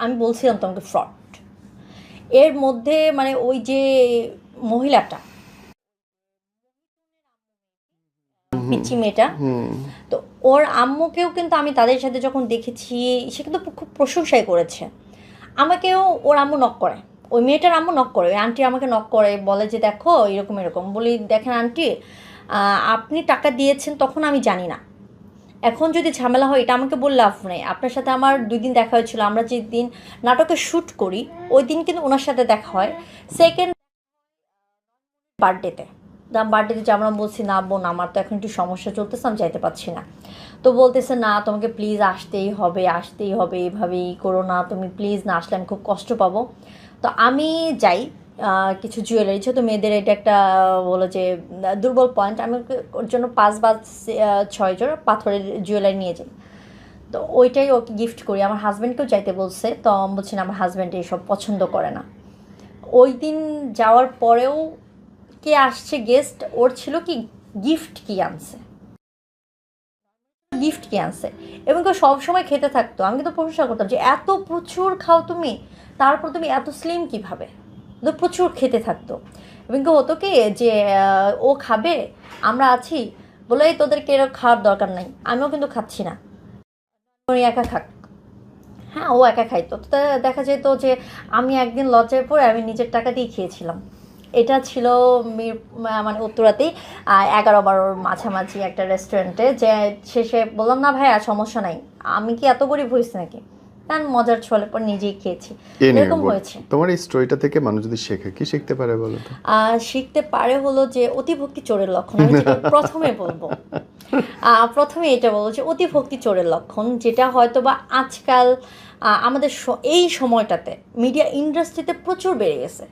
আমি বলছিলাম তোমাকে ফ্রড। এর মধ্যে মানে ওই যে মহিলাটা, পিচ্চি মেয়েটা, তো ওর আম্মুকেও কিন্তু আমি তাদের সাথে যখন দেখেছি, সে কিন্তু খুব প্রশংসাই করেছে। আমাকেও ওর আম্মু নক করে, ওই মেয়েটার আম্মু নক করে, ওই আন্টি আমাকে নক করে, বলে যে দেখো এরকম বলি, দেখেন আন্টি আপনি টাকা দিয়েছেন তখন আমি জানি না, এখন যদি ঝামেলা হয় এটা আমাকে বললে লাভ নেই। আপনার সাথে আমার 2 দিন দেখা হয়েছিল, আমরা যে দিন নাটকে শ্যুট করি ওই দিন কিন্তু ওনার সাথে দেখা হয়, সেকেন্ড বার্থডেতে যে আমরা বলছি না বোন আমার তো এখন একটু সমস্যা চলতেছে, আমি যাইতে পারছি না। তো বলতেছে না তোমাকে প্লিজ আসতেই হবে, এভাবেই করো না, তুমি প্লিজ না আসলে আমি খুব কষ্ট পাবো। তো আমি যাই, কিছু জুয়েলারি, যেহেতু মেয়েদের এটা একটা বলো যে দুর্বল পয়েন্ট, আমি ওর জন্য 5 বা 6 জোড়া পাথরের জুয়েলারি নিয়ে যাই। তো ওইটাই ওকে গিফট করি। আমার হাজব্যান্ডকেও যাইতে বলছে, তো আমি বলছি না, আমার হাজব্যান্ড এইসব পছন্দ করে না। ওই দিন যাওয়ার পরেও কে আসছে গেস্ট, ওর ছিল কি গিফট কি আনছে, গিফট কি আনছে, এবং কেউ সবসময় খেতে থাকতো। আমি কিন্তু প্রশংসা করতাম যে এত প্রচুর খাও তুমি, তারপর তুমি এত স্লিম কিভাবে, তো প্রচুর খেতে থাকতো। এবং কেউ হতো কি যে ও খাবে, আমরা আছি বলে এই তোদেরকে এরকম খাওয়ার দরকার নাই, আমিও কিন্তু খাচ্ছি না, উনি একা খাক। হ্যাঁ, ও একা খাইতো। তো দেখা যেত যে আমি একদিন লজ্জায় পড়ে আমি নিজের টাকা দিয়ে খেয়েছিলাম। এটা ছিল মানে উত্তরাতেই 11-12 মাঝামাঝি একটা রেস্টুরেন্টে, যে শেষে বললাম না ভাই আর সমস্যা নাই, আমি কি এত গরিব হয়েছি নাকি, কারণ মজার ছলে পর নিজেই খেয়েছি, এরকম হয়েছে। তোমার এই স্টোরিটা থেকে মানুষ যদি শেখে, কি শিখতে পারে বলো তো? শিখতে পারে হলো যে অতিভক্তি চোরের লক্ষণ। আমি যেটা প্রথমে বলবো, প্রথমে এটা বলবো যে অতিভক্তি চোরের লক্ষণ, যেটা হয়তো বা আজকাল আমাদের এই সময়টাতে মিডিয়া ইন্ডাস্ট্রিতে প্রচুর বেড়ে গেছে।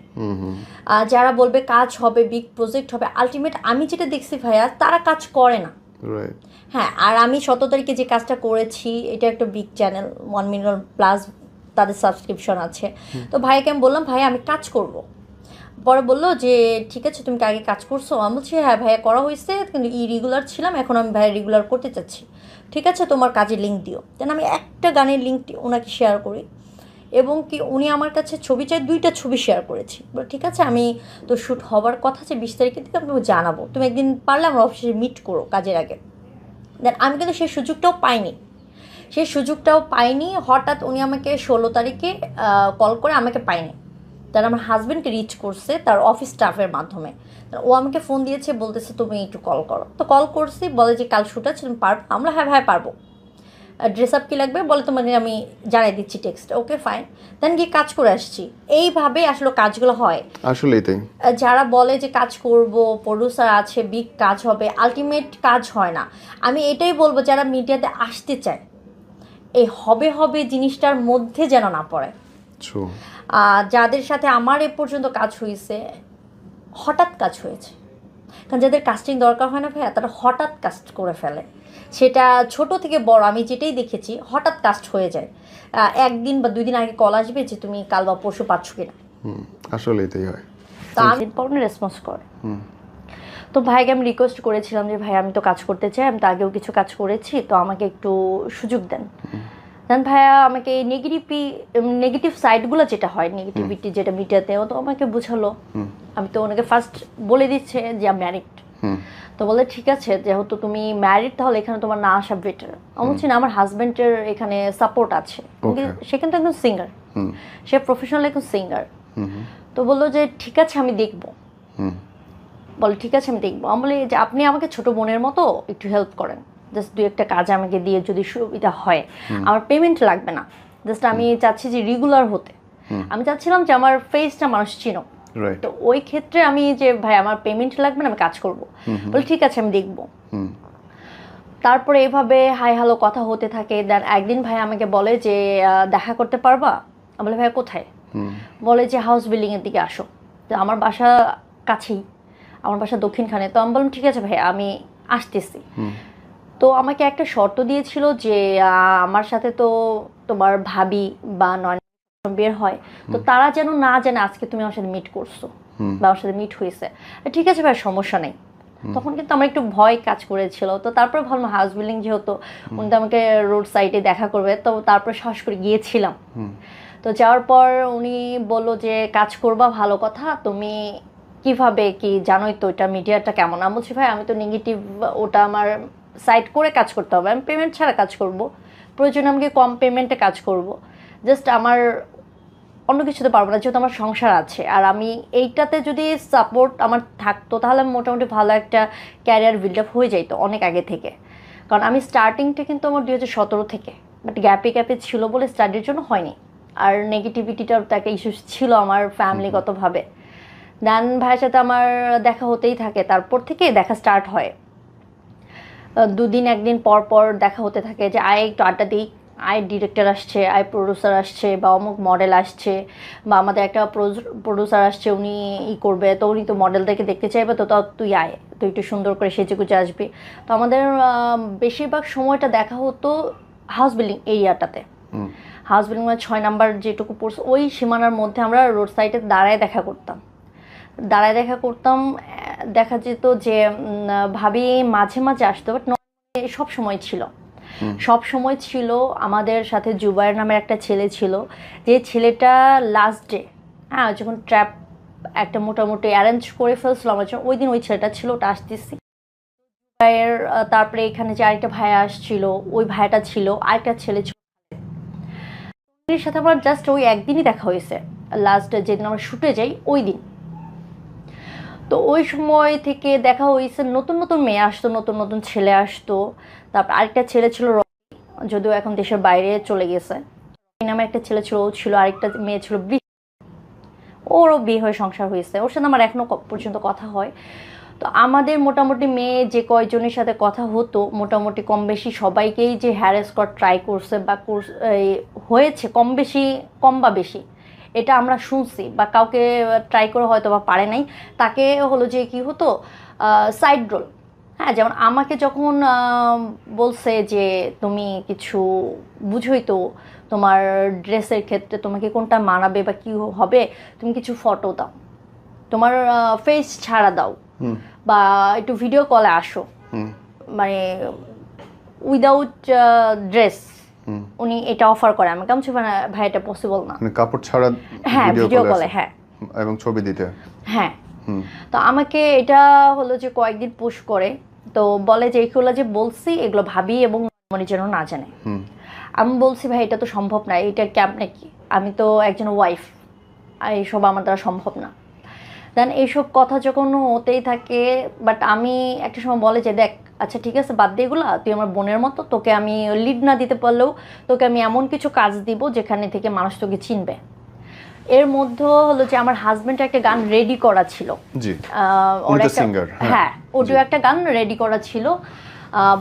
যারা বলবে কাজ হবে, বিগ প্রজেক্ট হবে, আলটিমেট আমি যেটা দেখছি ভাইয়া, তারা কাজ করে না। হ্যাঁ, আর আমি 17 তারিখে যে কাজটা করেছি, এটা একটা বিগ চ্যানেল, 1 মিলিয়ন প্লাস তাদের সাবস্ক্রিপশন আছে। তো ভাইকে আমি বললাম ভাই আমি কাজ করব। পরে বললো যে ঠিক আছে, তুমি কি আগে কাজ করছো? আমি বলছি হ্যাঁ ভাইয়া করা হয়েছে, কিন্তু ইরেগুলার ছিলাম, এখন আমি ভাইয়া রেগুলার করতে চাচ্ছি। ঠিক আছে, তোমার কাজের লিঙ্ক দিও। দেন আমি একটা গানের লিঙ্কটি ওনাকে শেয়ার করি, এবং কি উনি আমার কাছে ছবি চাই, 2টা ছবি শেয়ার করেছি। ঠিক আছে, আমি তো শ্যুট হবার কথা যে 20 তারিখের দিকে, আমি জানাবো, তুমি একদিন পারলে আমার অফিসে মিট করো কাজের আগে। দেন আমি কিন্তু সেই সুযোগটাও পাইনি। হঠাৎ উনি আমাকে 16 তারিখে কল করে, আমাকে পাইনি, তার আমার হাজব্যান্ডকে রিচ করছে তার অফিস স্টাফের মাধ্যমে। ও আমাকে ফোন দিয়েছে, বলতেছে তুমি একটু কল করো। তো কল করছি, বলে যে কাল শ্যুট আছে, তুমি পারবো? আমরা হ্যাঁ ভাই পারবো। ড্রেস আপ কী লাগবে বলে, তোমাকে আমি জানাই দিচ্ছি টেক্সট। Okay fine. দেন গিয়ে কাজ করে আসছি। এইভাবে আসলে কাজগুলো হয়। আসলেই তাই। যারা বলে যে কাজ করব, প্রডিউসার আছে, বিগ কাজ হবে, আলটিমেট কাজ হয় না। আমি এটাই বলবো, যারা মিডিয়াতে আসতে চায়, এই হবে জিনিসটার মধ্যে যেন না পড়ে। যাদের সাথে আমার এ পর্যন্ত কাজ হয়েছে, হঠাৎ কাজ হয়েছে। কারণ যাদের কাস্টিং দরকার হয় না ভাইয়া, তারা হঠাৎ কাস্ট করে ফেলে। সেটা ছোট থেকে বড়, আমি যেটাই দেখেছি, হঠাৎ কাস্ট হয়ে যায়। 1 দিন বা 2 দিন আগে কল আসবে যে তুমি কাল বা পরশু পাচ্ছ কিনা। আসলেই তাই হয়। তো আমি রেসপন্স করে। তো ভাইকে আমি রিকোয়েস্ট করেছিলাম যে ভাই আমি তো কাজ করতে চাই, আমি তো আগেও কিছু কাজ করেছি, তো আমাকে একটু সুযোগ দেন। দেন ভাইয়া আমাকে নেগেটিভ সাইডগুলো যেটা হয়, নেগেটিভিটি যেটা মিডিয়াতে, ও তো আমাকে বুঝালো। আমি তো ওনাকে ফার্স্ট বলে দিচ্ছে যে আমি ম্যারিড। তো বলে ঠিক আছে, যেহেতু তুমি ম্যারিড, তাহলে এখানে তোমার না আসা বেটার। আমি বলছি না, আমার হাজব্যান্ডের এখানে সাপোর্ট আছে, সে কিন্তু একজন সিঙ্গার, সে প্রফেশনাল একজন সিঙ্গার। তো বললো যে ঠিক আছে আমি দেখবো। বলে ঠিক আছে আমি দেখবো। আমি বলি যে আপনি আমাকে ছোট বোনের মতো একটু হেল্প করেন, জাস্ট 2-1টা কাজ আমাকে দিয়ে যদি সুবিধা হয়, আমার পেমেন্ট লাগবে না, জাস্ট আমি চাচ্ছি যে রেগুলার হতে। আমি চাচ্ছিলাম যে আমার ফেসটা মানুষ চিনো। তো ওই ক্ষেত্রে আমি যে ভাই আমার পেমেন্ট লাগবে না, আমি কাজ করবো। বলে ঠিক আছে আমি দেখবো। তারপরে এভাবে হাই হ্যালো কথা হতে থাকে। দেন একদিন ভাই আমাকে বলে যে দেখা করতে পারবা? আমি বলে ভাই কোথায়? বলে যে হাউস বিল্ডিং এর দিকে আসো। তো আমার বাসা কাছেই, আমার বাসা দক্ষিণখানে। তো আমি বললাম ঠিক আছে ভাই, আমি আসতেছি। তো আমাকে একটা শর্ত দিয়েছিল যে আমার সাথে তো তোমার ভাবি বা নয় বের হয়, তো তারা যেন না জানে আজকে তুমি আমার সাথে মিট করছো বা আমার সাথে মিট হয়েছে। ঠিক আছে ভাই, সমস্যা নেই। তখন কিন্তু আমার একটু ভয় কাজ করেছিল। তো তারপরে ভাবলাম হাউস বিল্ডিং যেহেতু, উনি তো আমাকে রোড সাইডে দেখা করবে, তো তারপরে সাহস করে গিয়েছিলাম। তো যাওয়ার পর উনি বললো যে কাজ করবা, ভালো কথা, তুমি কিভাবে কি জানোই তো এটা মিডিয়াটা কেমন। আমি বলছি ভাই আমি তো নেগেটিভ, ওটা আমার সাইড করে কাজ করতে হবে, আমি পেমেন্ট ছাড়া কাজ করব, প্রয়োজনে আমাকে কম পেমেন্টে কাজ করব, জাস্ট আমার অন্য কিছুতে পারবো না, যেহেতু আমার সংসার আছে। আর আমি এইটাতে যদি সাপোর্ট আমার থাকতো, তাহলে আমি মোটামুটি ভালো একটা ক্যারিয়ার বিল্ড আপ হয়ে যাইতো অনেক আগে থেকে। কারণ আমি স্টার্টিংটা কিন্তু আমার 2017 থেকে, বাট গ্যাপে ছিল বলে স্টাডির জন্য হয়নি। আর নেগেটিভিটিটার তো একটা ইস্যু ছিল আমার ফ্যামিলিগতভাবে। দেন ভাইয়ের সাথে আমার দেখা হতেই থাকে, তারপর থেকে দেখা স্টার্ট হয়। 2 দিন 1 দিন পর পর দেখা হতে থাকে যে আয় একটু আড্ডা দিই, আয় ডিরেক্টর আসছে, আয় প্রডিউসার আসছে, বা অমুক মডেল আসছে, বা আমাদের একটা প্রডিউসার আসছে, উনি করবে, তো উনি তো মডেলদেরকে দেখতে চাইবে, তো তুই আয়, তুই একটু সুন্দর করে সেজেগুজে আসবি। তো আমাদের বেশিরভাগ সময়টা দেখা হতো হাউস বিল্ডিং এরিয়াটাতে, হাউস বিল্ডিং মানে 6 নাম্বার যেটুকু পড়ছে ওই সীমানার মধ্যে আমরা রোড সাইডে দাঁড়ায় দেখা করতাম। দেখা যেত যে ভাবি মাঝে মাঝে আসতো, বাট সব সময় ছিল। আমাদের সাথে জুবায়ের নামের একটা ছেলে ছিল, যে ছেলেটা লাস্ট ডে যখন ট্র্যাপ একটা মোটামুটি অ্যারেঞ্জ করে ফেলছিল আমার জন্য, ওই দিন ওই ছেলেটা ছিল, ওটা আসতেছি। জুবায়ের, তারপরে এখানে যে আরেকটা ভাইয়া আসছিল, ওই ভাইয়াটা ছিল, আরেকটা ছেলে ছিল। এর সাথে আমার জাস্ট ওই একদিনই দেখা হয়েছে, লাস্ট যেদিন আমরা শুটে যাই ওই দিন। তো ওই সময় থেকে দেখা হয়েছে, নতুন নতুন মেয়ে আসতো, নতুন নতুন ছেলে আসতো। তারপর আরেকটা ছেলে ছিল, যদিও এখন দেশের বাইরে চলে গেছে, নামে একটা ছেলে ছিল, ও ছিল, আরেকটা মেয়ে ছিল, ওরও বিয়ে হয়ে সংসার হয়েছে, ওর সাথে আমার এখনো পর্যন্ত কথা হয়। তো আমাদের মোটামুটি মেয়ে যে কয়জনের সাথে কথা হতো, মোটামুটি কম বেশি সবাইকেই যে হ্যারাস করার ট্রাই করছে বা হয়েছে, কম বা বেশি, এটা আমরা শুনছি। বা কাউকে ট্রাই করে হয়তো বা পারে নাই, তাকে হলো যে কি হতো, সাইড রোল। যেমন আমাকে যখন বলছে যে তুমি কিছু বুঝোই তো, তোমার ড্রেসের ক্ষেত্রে তোমাকে কোনটা মানাবে বা কি হবে, তুমি কিছু ফটো দাও, তোমার ফেস ছাড়া দাও, বা একটু ভিডিও কলে আসো, মানে উইদাউট ড্রেস। উনি এটা অফার করে আমাকে, আমি ভাই এটা পসিবল না, কাপড় ছাড়া ভিডিও কলে, এবং ছবি দিতে। তো আমাকে এটা হলো যে কয়েকদিন পুশ করে, তো বলে যে এইগুলো যে বলছি এগুলো ভাবি এবং মনে যেন না জানে। আমি বলছি ভাই এটা তো সম্ভব না, এটা কেমনে কি, আমি তো একজন ওয়াইফ, এইসব আমার দ্বারা সম্ভব না। দেন এইসব কথা যখন হতেই থাকে, বাট আমি একটা সময় বলে যে দেখ আচ্ছা ঠিক আছে বাদ দিয়ে এগুলো, তুই আমার বোনের মতো, তোকে আমি লিড না দিতে পারলেও তোকে আমি এমন কিছু কাজ দিব যেখানে থেকে মানুষ তোকে চিনবে। এর মধ্যে হলো যে আমার হাজবেন্ড একটা গান রেডি করা ছিল, অডিও একটা গান রেডি করা ছিল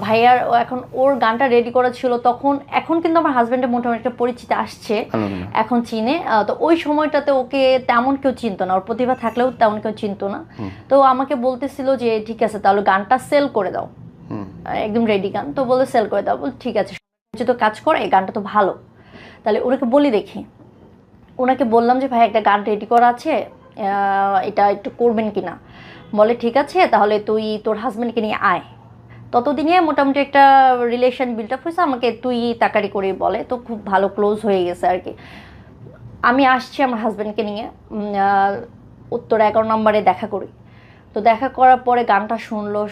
ভাইয়ার, এখন ওর গানটা রেডি করা ছিল তখন। এখন কিন্তু আমার হাজবেন্ডের মোটামুটি একটা পরিচিত আসছে, এখন চিনে। তো ওই সময়টাতে ওকে তেমন কেউ চিনতো না, ওর প্রতিভা থাকলেও তেমন কেউ চিনতো না। তো আমাকে বলতেছিল যে ঠিক আছে তাহলে গানটা সেল করে দাও, একদম রেডি গান। তো বলে সেল করে দাও, বল ঠিক আছে, তো কাজ করে, এই গানটা তো ভালো, তাহলে ওনাকে বলি দেখি। ওনাকে বললাম যে ভাই একটা গান রেডি করা আছে, এটা একটু করবেন কিনা। বলে ঠিক আছে তাহলে তুই তোর হাজবেন্ডকে নিয়ে আয়। ততদিনে মোটামুটি একটা রিলেশন বিল্ড আপ হয়েছে, আমাকে তুই তাকারি করে বলে, তো খুব ভালো ক্লোজ হয়ে গেছে আর কি। আমি আসছি আমার হাজবেন্ডকে নিয়ে, উত্তর 11 নম্বরে দেখা করি। তো দেখা করার পরে গানটা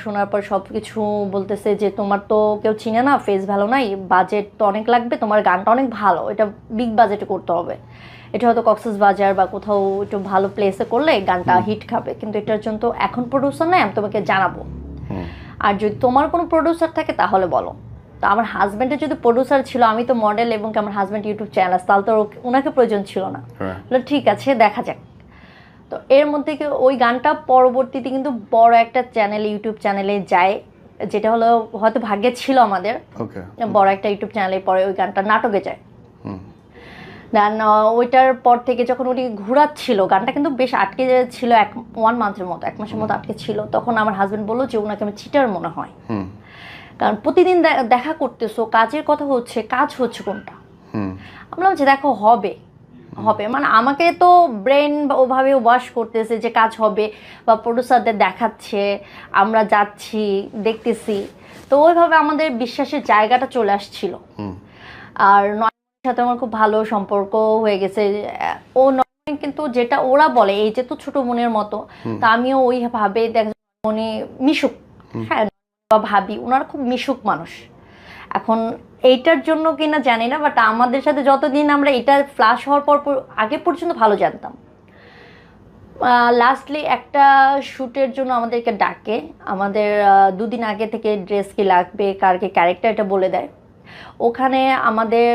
শোনার পর সব কিছু বলতেছে যে তোমার তো কেউ চিনে না, ফেস ভালো নাই, বাজেট তো অনেক লাগবে, তোমার গানটা অনেক ভালো, এটা বিগ বাজেটে করতে হবে, এটা হয়তো কক্সবাজার বা কোথাও একটু ভালো প্লেসে করলে গানটা হিট খাবে, কিন্তু এটার জন্য তো এখন প্রডিউসার নাই, আমি তোমাকে জানাবো, আর যদি তোমার কোনো প্রডিউসার থাকে তাহলে বলো। তো আমার হাজব্যান্ডের যদি প্রডিউসার ছিল, আমি তো মডেল এবং আমার হাজব্যান্ড ইউটিউব চ্যানেল, তাহলে তো ওনাকে প্রয়োজন ছিল না। ঠিক আছে দেখা যাক। তো এর মধ্যে ওই গানটা পরবর্তীতে কিন্তু বড় একটা চ্যানেল, ইউটিউব চ্যানেলে যায়, যেটা হলো হয়তো ভাগ্যে ছিল আমাদের, বড় একটা ইউটিউব চ্যানেলে পরে ওই গানটা নাটকে যায়। দেন ওইটার পর থেকে যখন উনি ঘুরাচ্ছিল গানটা, কিন্তু বেশ আটকে ছিল 1 মান্থের মতো, 1 মাসের মতো আটকে ছিল। তখন আমার হাজবেন্ড বললো যে ওনাকে আমি চিটার মনে হয়, কারণ প্রতিদিন দেখা করতেছো, কাজের কথা হচ্ছে, কাজ হচ্ছে কোনটা। আমি বললাম যে দেখো হবে, মানে আমাকে তো ব্রেন ওভাবে ওয়াশ করতেছে যে কাজ হবে, বা প্রডিউসারদের দেখাচ্ছে, আমরা যাচ্ছি দেখতেছি, তো ওইভাবে আমাদের বিশ্বাসের জায়গাটা চলে আসছিল। আর সাথে আমার খুব ভালো সম্পর্ক হয়ে গেছে। ও কিন্তু যেটা ওরা বলে এই যে তো ছোট বোনের মতো, তা আমিও ওইভাবে মনে মিশুক, ভাবি ওনারা খুব মিশুক মানুষ। এখন এইটার জন্য কিনা জানি না, বাট আমাদের সাথে যতদিন আমরা এটা ফ্লাশ হওয়ার পর আগে পর্যন্ত ভালো জানতাম। লাস্টলি একটা শ্যুটের জন্য আমাদেরকে ডাকে, আমাদের 2 দিন আগে থেকে ড্রেস কি লাগবে, কার কি ক্যারেক্টার এটা বলে দেয়। ওখানে আমাদের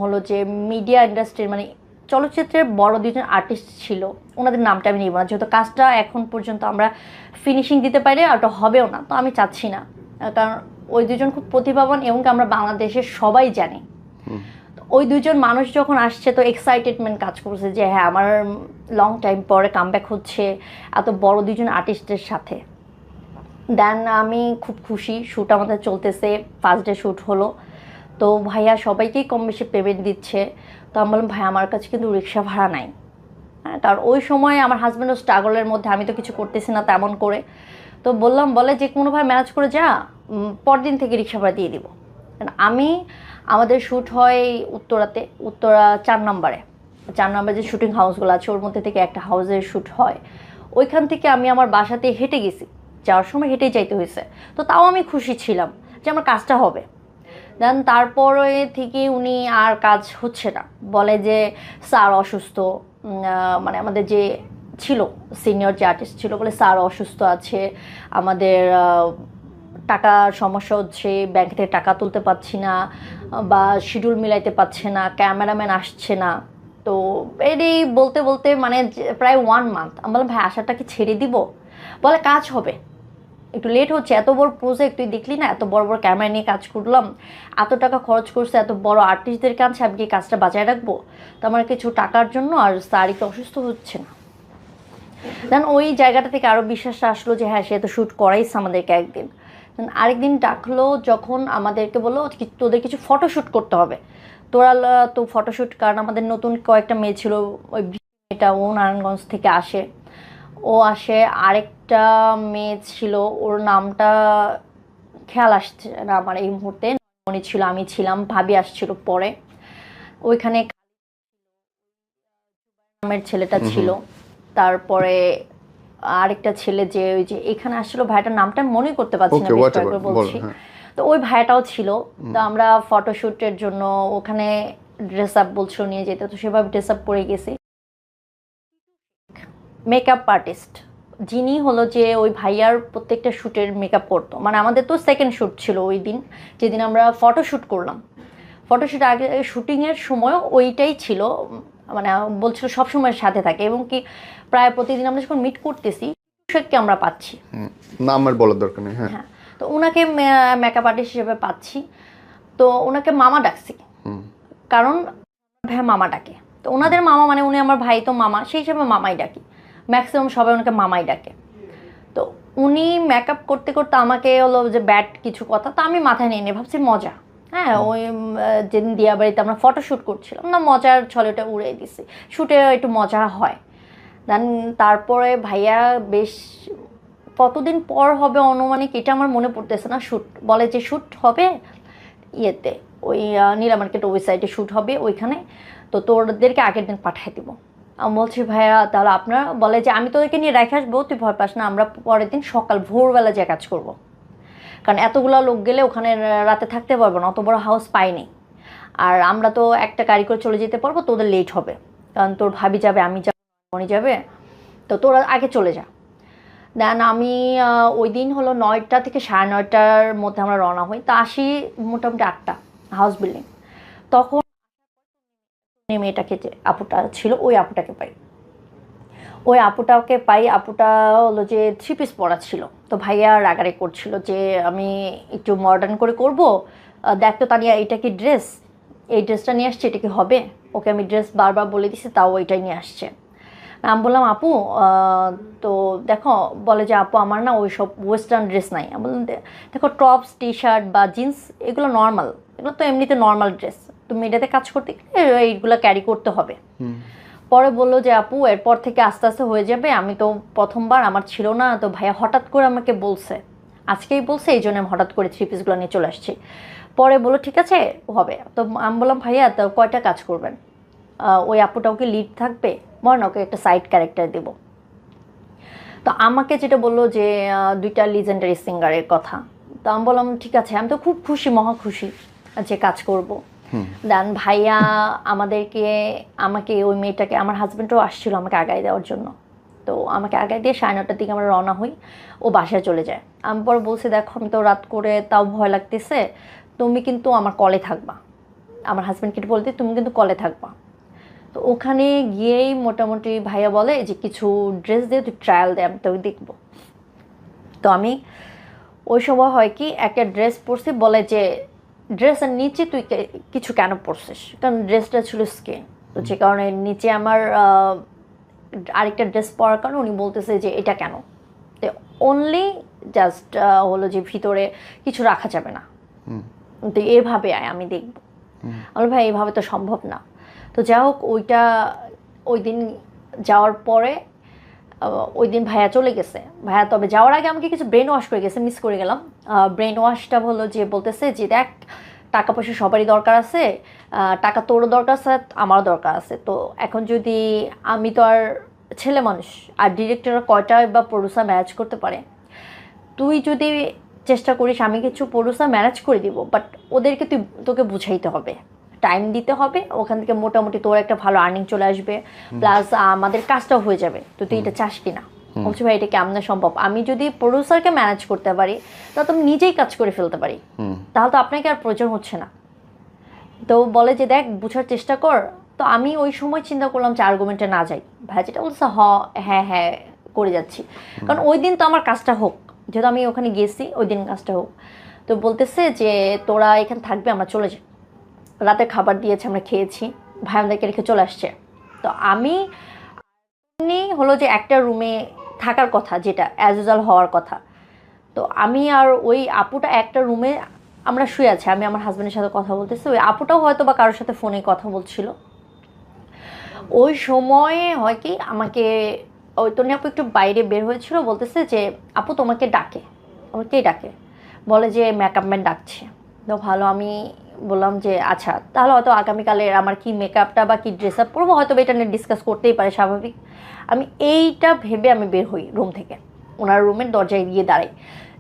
হলো যে মিডিয়া ইন্ডাস্ট্রির মানে চলচ্চিত্রের বড় 2জন আর্টিস্ট ছিল, ওনাদের নামটা আমি নিব না, যেহেতু কাজটা এখন পর্যন্ত আমরা ফিনিশিং দিতে পারি আর ওটা হবেও না, তো আমি চাচ্ছি না, কারণ ওই 2জন খুব প্রতিভাবান এবং আমরা বাংলাদেশের সবাই জানি। ওই 2জন মানুষ যখন আসছে তো এক্সাইটেডমেন্ট কাজ করছে যে হ্যাঁ আমার লং টাইম পরে কামব্যাক হচ্ছে এত বড় 2জন আর্টিস্টের সাথে। দেন আমি খুব খুশি, শ্যুট আমাদের চলতেছে, ফার্স্ট ডে শ্যুট হলো। তো ভাইয়া সবাইকেই কম বেশি পেমেন্ট দিচ্ছে। তো আমি বললাম ভাই আমার কাছে কিন্তু রিক্সা ভাড়া নাই। হ্যাঁ, কারণ ওই সময় আমার হাজব্যান্ডও স্ট্রাগলের মধ্যে, আমি তো কিছু করতেছি না তেমন করে। তো বলে যে কোনোভাবে ম্যানেজ করে যা, পরদিন থেকে রিক্সা ভাড়া দিয়ে দিব। আমি আমাদের শ্যুট হয় উত্তরাতে, উত্তরা 4 নম্বরে, 4 নম্বরে যে শুটিং হাউসগুলো আছে ওর মধ্যে থেকে একটা হাউসের শ্যুট হয়। ওইখান থেকে আমি আমার বাসাতে হেঁটে গেছি, যাওয়ার সময় হেঁটেই যাইতে হয়েছে। তো তাও আমি খুশি ছিলাম যে আমার কাজটা হবে। দেন তারপরে থেকে উনি আর কাজ হচ্ছে না, বলে যে স্যার অসুস্থ। মানে আমাদের যে ছিল সিনিয়র যে আর্টিস্ট ছিল, বলে স্যার অসুস্থ আছে, আমাদের টাকার সমস্যা হচ্ছে, ব্যাংক থেকে টাকা তুলতে পারছি না, বা শিডিউল মিলাইতে পারছে না, ক্যামেরাম্যান আসছে না। তো এই বলতে বলতে মানে প্রায় 1 মান্থ আমি বললাম ভাই আশাটা কি ছেড়ে দিব? বলে কাজ হবে, একটু লেট হচ্ছে, এত বড় প্রজেক্ট তুই দেখলি না, এত বড় বড় ক্যামেরা নিয়ে কাজ করলাম, এত টাকা খরচ করছে, এত বড় আর্টিস্টদের কাছে আমি কি কাজটা বাঁচায় রাখবো? তো আমার কিছু টাকার জন্য, আর স্যার একটু অসুস্থ হচ্ছে না। দেন ওই জায়গাটা থেকে আরও বিশ্বাসটা আসলো যে হ্যাঁ সে তো শ্যুট করাইছে আমাদেরকে একদিন। আরেকদিন ডাকলো যখন আমাদেরকে বললো তোদের কিছু ফটোশ্যুট করতে হবে, তোরা তো ফটোশ্যুট, কারণ আমাদের নতুন কয়েকটা মেয়ে ছিল, ওই মেয়েটা ও নারায়ণগঞ্জ থেকে আসে, ও আসে, আরেকটা মেয়ে ছিল ওর নামটা খেয়াল আসছে না আমার এই মুহূর্তে, মনে ছিল, আমি ছিলাম, ভাবি আসছিল পরে। ওইখানে নামের ছেলেটা ছিল, তারপরে আরেকটা ছেলে যে ওই যে এখানে আসছিল, ভাইটার নামটা মনে করতে পারছি না, বেশ কয়েকবার বলছি। তো ওই ভাইটাও ছিল। তো আমরা ফটোশ্যুটের জন্য ওখানে ড্রেস আপ বলছিল নিয়ে যেতে, তো সেভাবে ড্রেস আপ পরে গেছি। মেকআপ আর্টিস্ট যিনি হলো যে ওই ভাইয়ার প্রত্যেকটা শ্যুটের মেকআপ করতো, মানে আমাদের তো সেকেন্ড শ্যুট ছিল ওই দিন, যেদিন আমরা ফটোশ্যুট করলাম। ফটোশ্যুট আগে শুটিংয়ের সময়ও ওইটাই ছিল, মানে বলছিল সবসময় সাথে থাকে, এবং কি প্রায় প্রতিদিন আমরা যখন মিট করতেছি শেখকে আমরা পাচ্ছি, নামের বলার দরকার নেই। হ্যাঁ, তো ওনাকে মেকআপ আর্টিস্ট হিসেবে পাচ্ছি। তো ওনাকে মামা ডাকছি, কারণ ভাই মামা ডাকে, তো ওনাদের মামা মানে উনি আমার ভাই, তো মামা সেই হিসেবে মামাই ডাকি, ম্যাক্সিমাম সবাই ওনাকে মামাই ডাকে। তো উনি মেকআপ করতে করতে আমাকে হলো যে ব্যাড কিছু কথা, তো আমি মাথায় নিয়ে ভাবছি মজা। হ্যাঁ, ওই যেদিন দিয়াবাড়িতে আমরা ফটোশ্যুট করছিলাম না, মজার ছলে ওটা উড়িয়ে দিছি, শ্যুটে একটু মজা হয়। দেন তারপরে ভাইয়া বেশ কতদিন পর হবে অনুমানিক, এটা আমার মনে পড়তেছে না, শ্যুট বলে যে শ্যুট হবে ইয়েতে, ওই নীলা মার্কেট ওয়েবসাইটে শ্যুট হবে ওইখানে, তো তোদেরকে আগের দিন পাঠিয়ে দিব। আমি বলছি ভাইয়া তাহলে আপনারা, বলে যে আমি তোদেরকে নিয়ে রেখে আসবো, তুই ভয় পাস না, আমরা পরের দিন সকাল ভোরবেলা যে কাজ করব, কারণ এতগুলো লোক গেলে ওখানে রাতে থাকতে পারবো না, অত বড় হাউস পাইনি, আর আমরা তো একটা গাড়ি করে চলে যেতে পারবো, তোদের লেট হবে, কারণ তোর ভাবি যাবে, আমি যাবো, মনি যাবে, তো তোরা আগে চলে যা। দেন আমি ওই দিন হলো 9টা থেকে 9:30টার মধ্যে আমরা রওনা হই, তা আসি মোটামুটি 8টা, হাউস বিল্ডিং। তখন মেয়েটাকে যে আপুটা ছিল ওই আপুটাকে পাই, আপুটা হলো যে 3 পিস পরা ছিল। তো ভাইয়া রাগারে করছিল যে আমি একটু মডার্ন করে করবো, দেখতো তানিয়া এটা কি ড্রেস, এই ড্রেসটা নিয়ে আসছে, এটা কি হবে? ওকে আমি ড্রেস বারবার বলে দিছি, তাও ওইটাই নিয়ে আসছে। আমি বললাম আপু তো দেখো, বলে যে আপু আমার না ওই সব ওয়েস্টার্ন ড্রেস নাই। আমি বললাম দেখো টপস টি শার্ট বা জিন্স এগুলো নর্মাল, এগুলো তো এমনিতে নর্মাল ড্রেস, তুমি এটাতে কাজ করতে গেলে এইগুলো ক্যারি করতে হবে। পরে বললো যে আপু এরপর থেকে আস্তে আস্তে হয়ে যাবে, আমি তো প্রথমবার আমার ছিল না, তো ভাইয়া হঠাৎ করে আমাকে বলছে, আজকেই বলছে, এই জন্য আমি হঠাৎ করে 3 পিসগুলো নিয়ে চলে আসছি। পরে বললো ঠিক আছে হবে। তো আমি বললাম ভাইয়া তো কয়টা কাজ করবেন? ওই আপুটা ওকে লিড থাকবে, বল না ওকে একটা সাইড ক্যারেক্টার দেব। তো আমাকে যেটা বললো যে 2টা লিজেন্ডারি সিঙ্গারের কথা। তো আমি বললাম ঠিক আছে, আমি তো খুব খুশি, মহা খুশি যে কাজ করব। দেন ভাইয়া আমাকে ওই মেয়েটাকে, আমার হাজব্যান্ডও আসছিল আমাকে আগায় দেওয়ার জন্য, তো আমাকে আগায় দিয়ে 9:30টার দিকে আমরা রওনা হই, ও বাসায় চলে যায়। আমি পরে বলছি দেখো আমি তো রাত করে, তাও ভয় লাগতেছে, তুমি কিন্তু আমার কলে থাকবা, আমার হাজব্যান্ডকে বলতে তুমি কিন্তু কলে থাকবা। তো ওখানে গিয়েই মোটামুটি ভাইয়া বলে যে কিছু ড্রেস দিয়ে তুই ট্রায়াল দে, আমি তোকে দেখবো। তো আমি ওই সময় হয় কি একটা ড্রেস পরছি, বলে যে ড্রেসের নিচে তুই কিছু কেন পরছিস, কারণ ড্রেসটা ছিল স্কিন, তো যে কারণে নিচে আমার আরেকটা ড্রেস পরার কারণে উনি বলতেছে যে এটা কেন, তো অনলি জাস্ট হলো যে ভিতরে কিছু রাখা যাবে না, তো এভাবে আয়, আমি দেখবো। আমার ভাই এভাবে তো সম্ভব না। তো যাই হোক, ওই দিন যাওয়ার পরে ওই দিন ভাইয়া চলে গেছে। ভাইয়া তবে যাওয়ার আগে আমাকে কিছু ব্রেন ওয়াশ করে গেছে, মিস করে গেলাম। ব্রেন ওয়াশটা হলো যে বলতেছে যে দেখ, টাকা পয়সা সবারই দরকার আছে, টাকা তোরও দরকার আছে, আমারও দরকার আছে। তো এখন যদি আমি তো আর ছেলে মানুষ, আর ডিরেক্টর কয়টা বা প্রডিউসার ম্যানেজ করতে পারে, তুই যদি চেষ্টা করিস আমি কিছু প্রডিউসার ম্যানেজ করে দিব, বাট ওদেরকে তোকে বুঝাইতে হবে, টাইম দিতে হবে, ওখান থেকে মোটামুটি তোর একটা ভালো আর্নিং চলে আসবে, প্লাস আমাদের কাজটাও হয়ে যাবে। তো তুই এটা চাস কি না? বলছি ভাই এটা কেমন সম্ভব? আমি যদি প্রডিউসারকে ম্যানেজ করতে পারি তাহলে তো আমি নিজেই কাজ করে ফেলতে পারি, তাহলে তো আপনাকে আর প্রয়োজন হচ্ছে না। তো বলে যে দেখ, বুঝার চেষ্টা কর। তো আমি ওই সময় চিন্তা করলাম যে আর্গুমেন্টে না যাই, ভাই যেটা বলছে হ্যাঁ হ্যাঁ করে যাচ্ছি, কারণ ওই দিন তো আমার কাজটা হোক, যেহেতু আমি ওখানে গেছি, ওই দিন কাজটা হোক। তো বলতেছে যে তোরা এখানে থাকবে, আমরা চলে যাই। রাতে খাবার দিয়েছে, আমরা খেয়েছি, ভাই আমাদেরকে রেখে চলে আসছে। তো আমি হলো যে একটা রুমে থাকার কথা, যেটা অ্যাজ ইউজুয়াল হওয়ার কথা। তো আমি আর ওই আপুটা একটা রুমে আমরা শুয়ে আছি, আমি আমার হাজব্যান্ডের সাথে কথা বলতেছি, ওই আপুটাও হয়তো বা কারোর সাথে ফোনে কথা বলছিল। ওই সময়ে হয় কি, আমাকে ওই তনি আপু একটু বাইরে বের হয়েছিল, বলতেছে যে আপু তোমাকে ডাকে। আমাকেই ডাকে, বলে যে মেকআপ ম্যান ডাকছে। তো ভালো, আমি বললাম যে আচ্ছা, তাহলে হয়তো আগামীকালের আমার কি মেকআপটা বা কি ড্রেস আপ পরবো, হয়তো এটা নিয়ে ডিসকাস করতেই পারে, স্বাভাবিক। আমি এইটা ভেবে আমি বের হই রুম থেকে, ওনার রুমের দরজায় গিয়ে দাঁড়াই,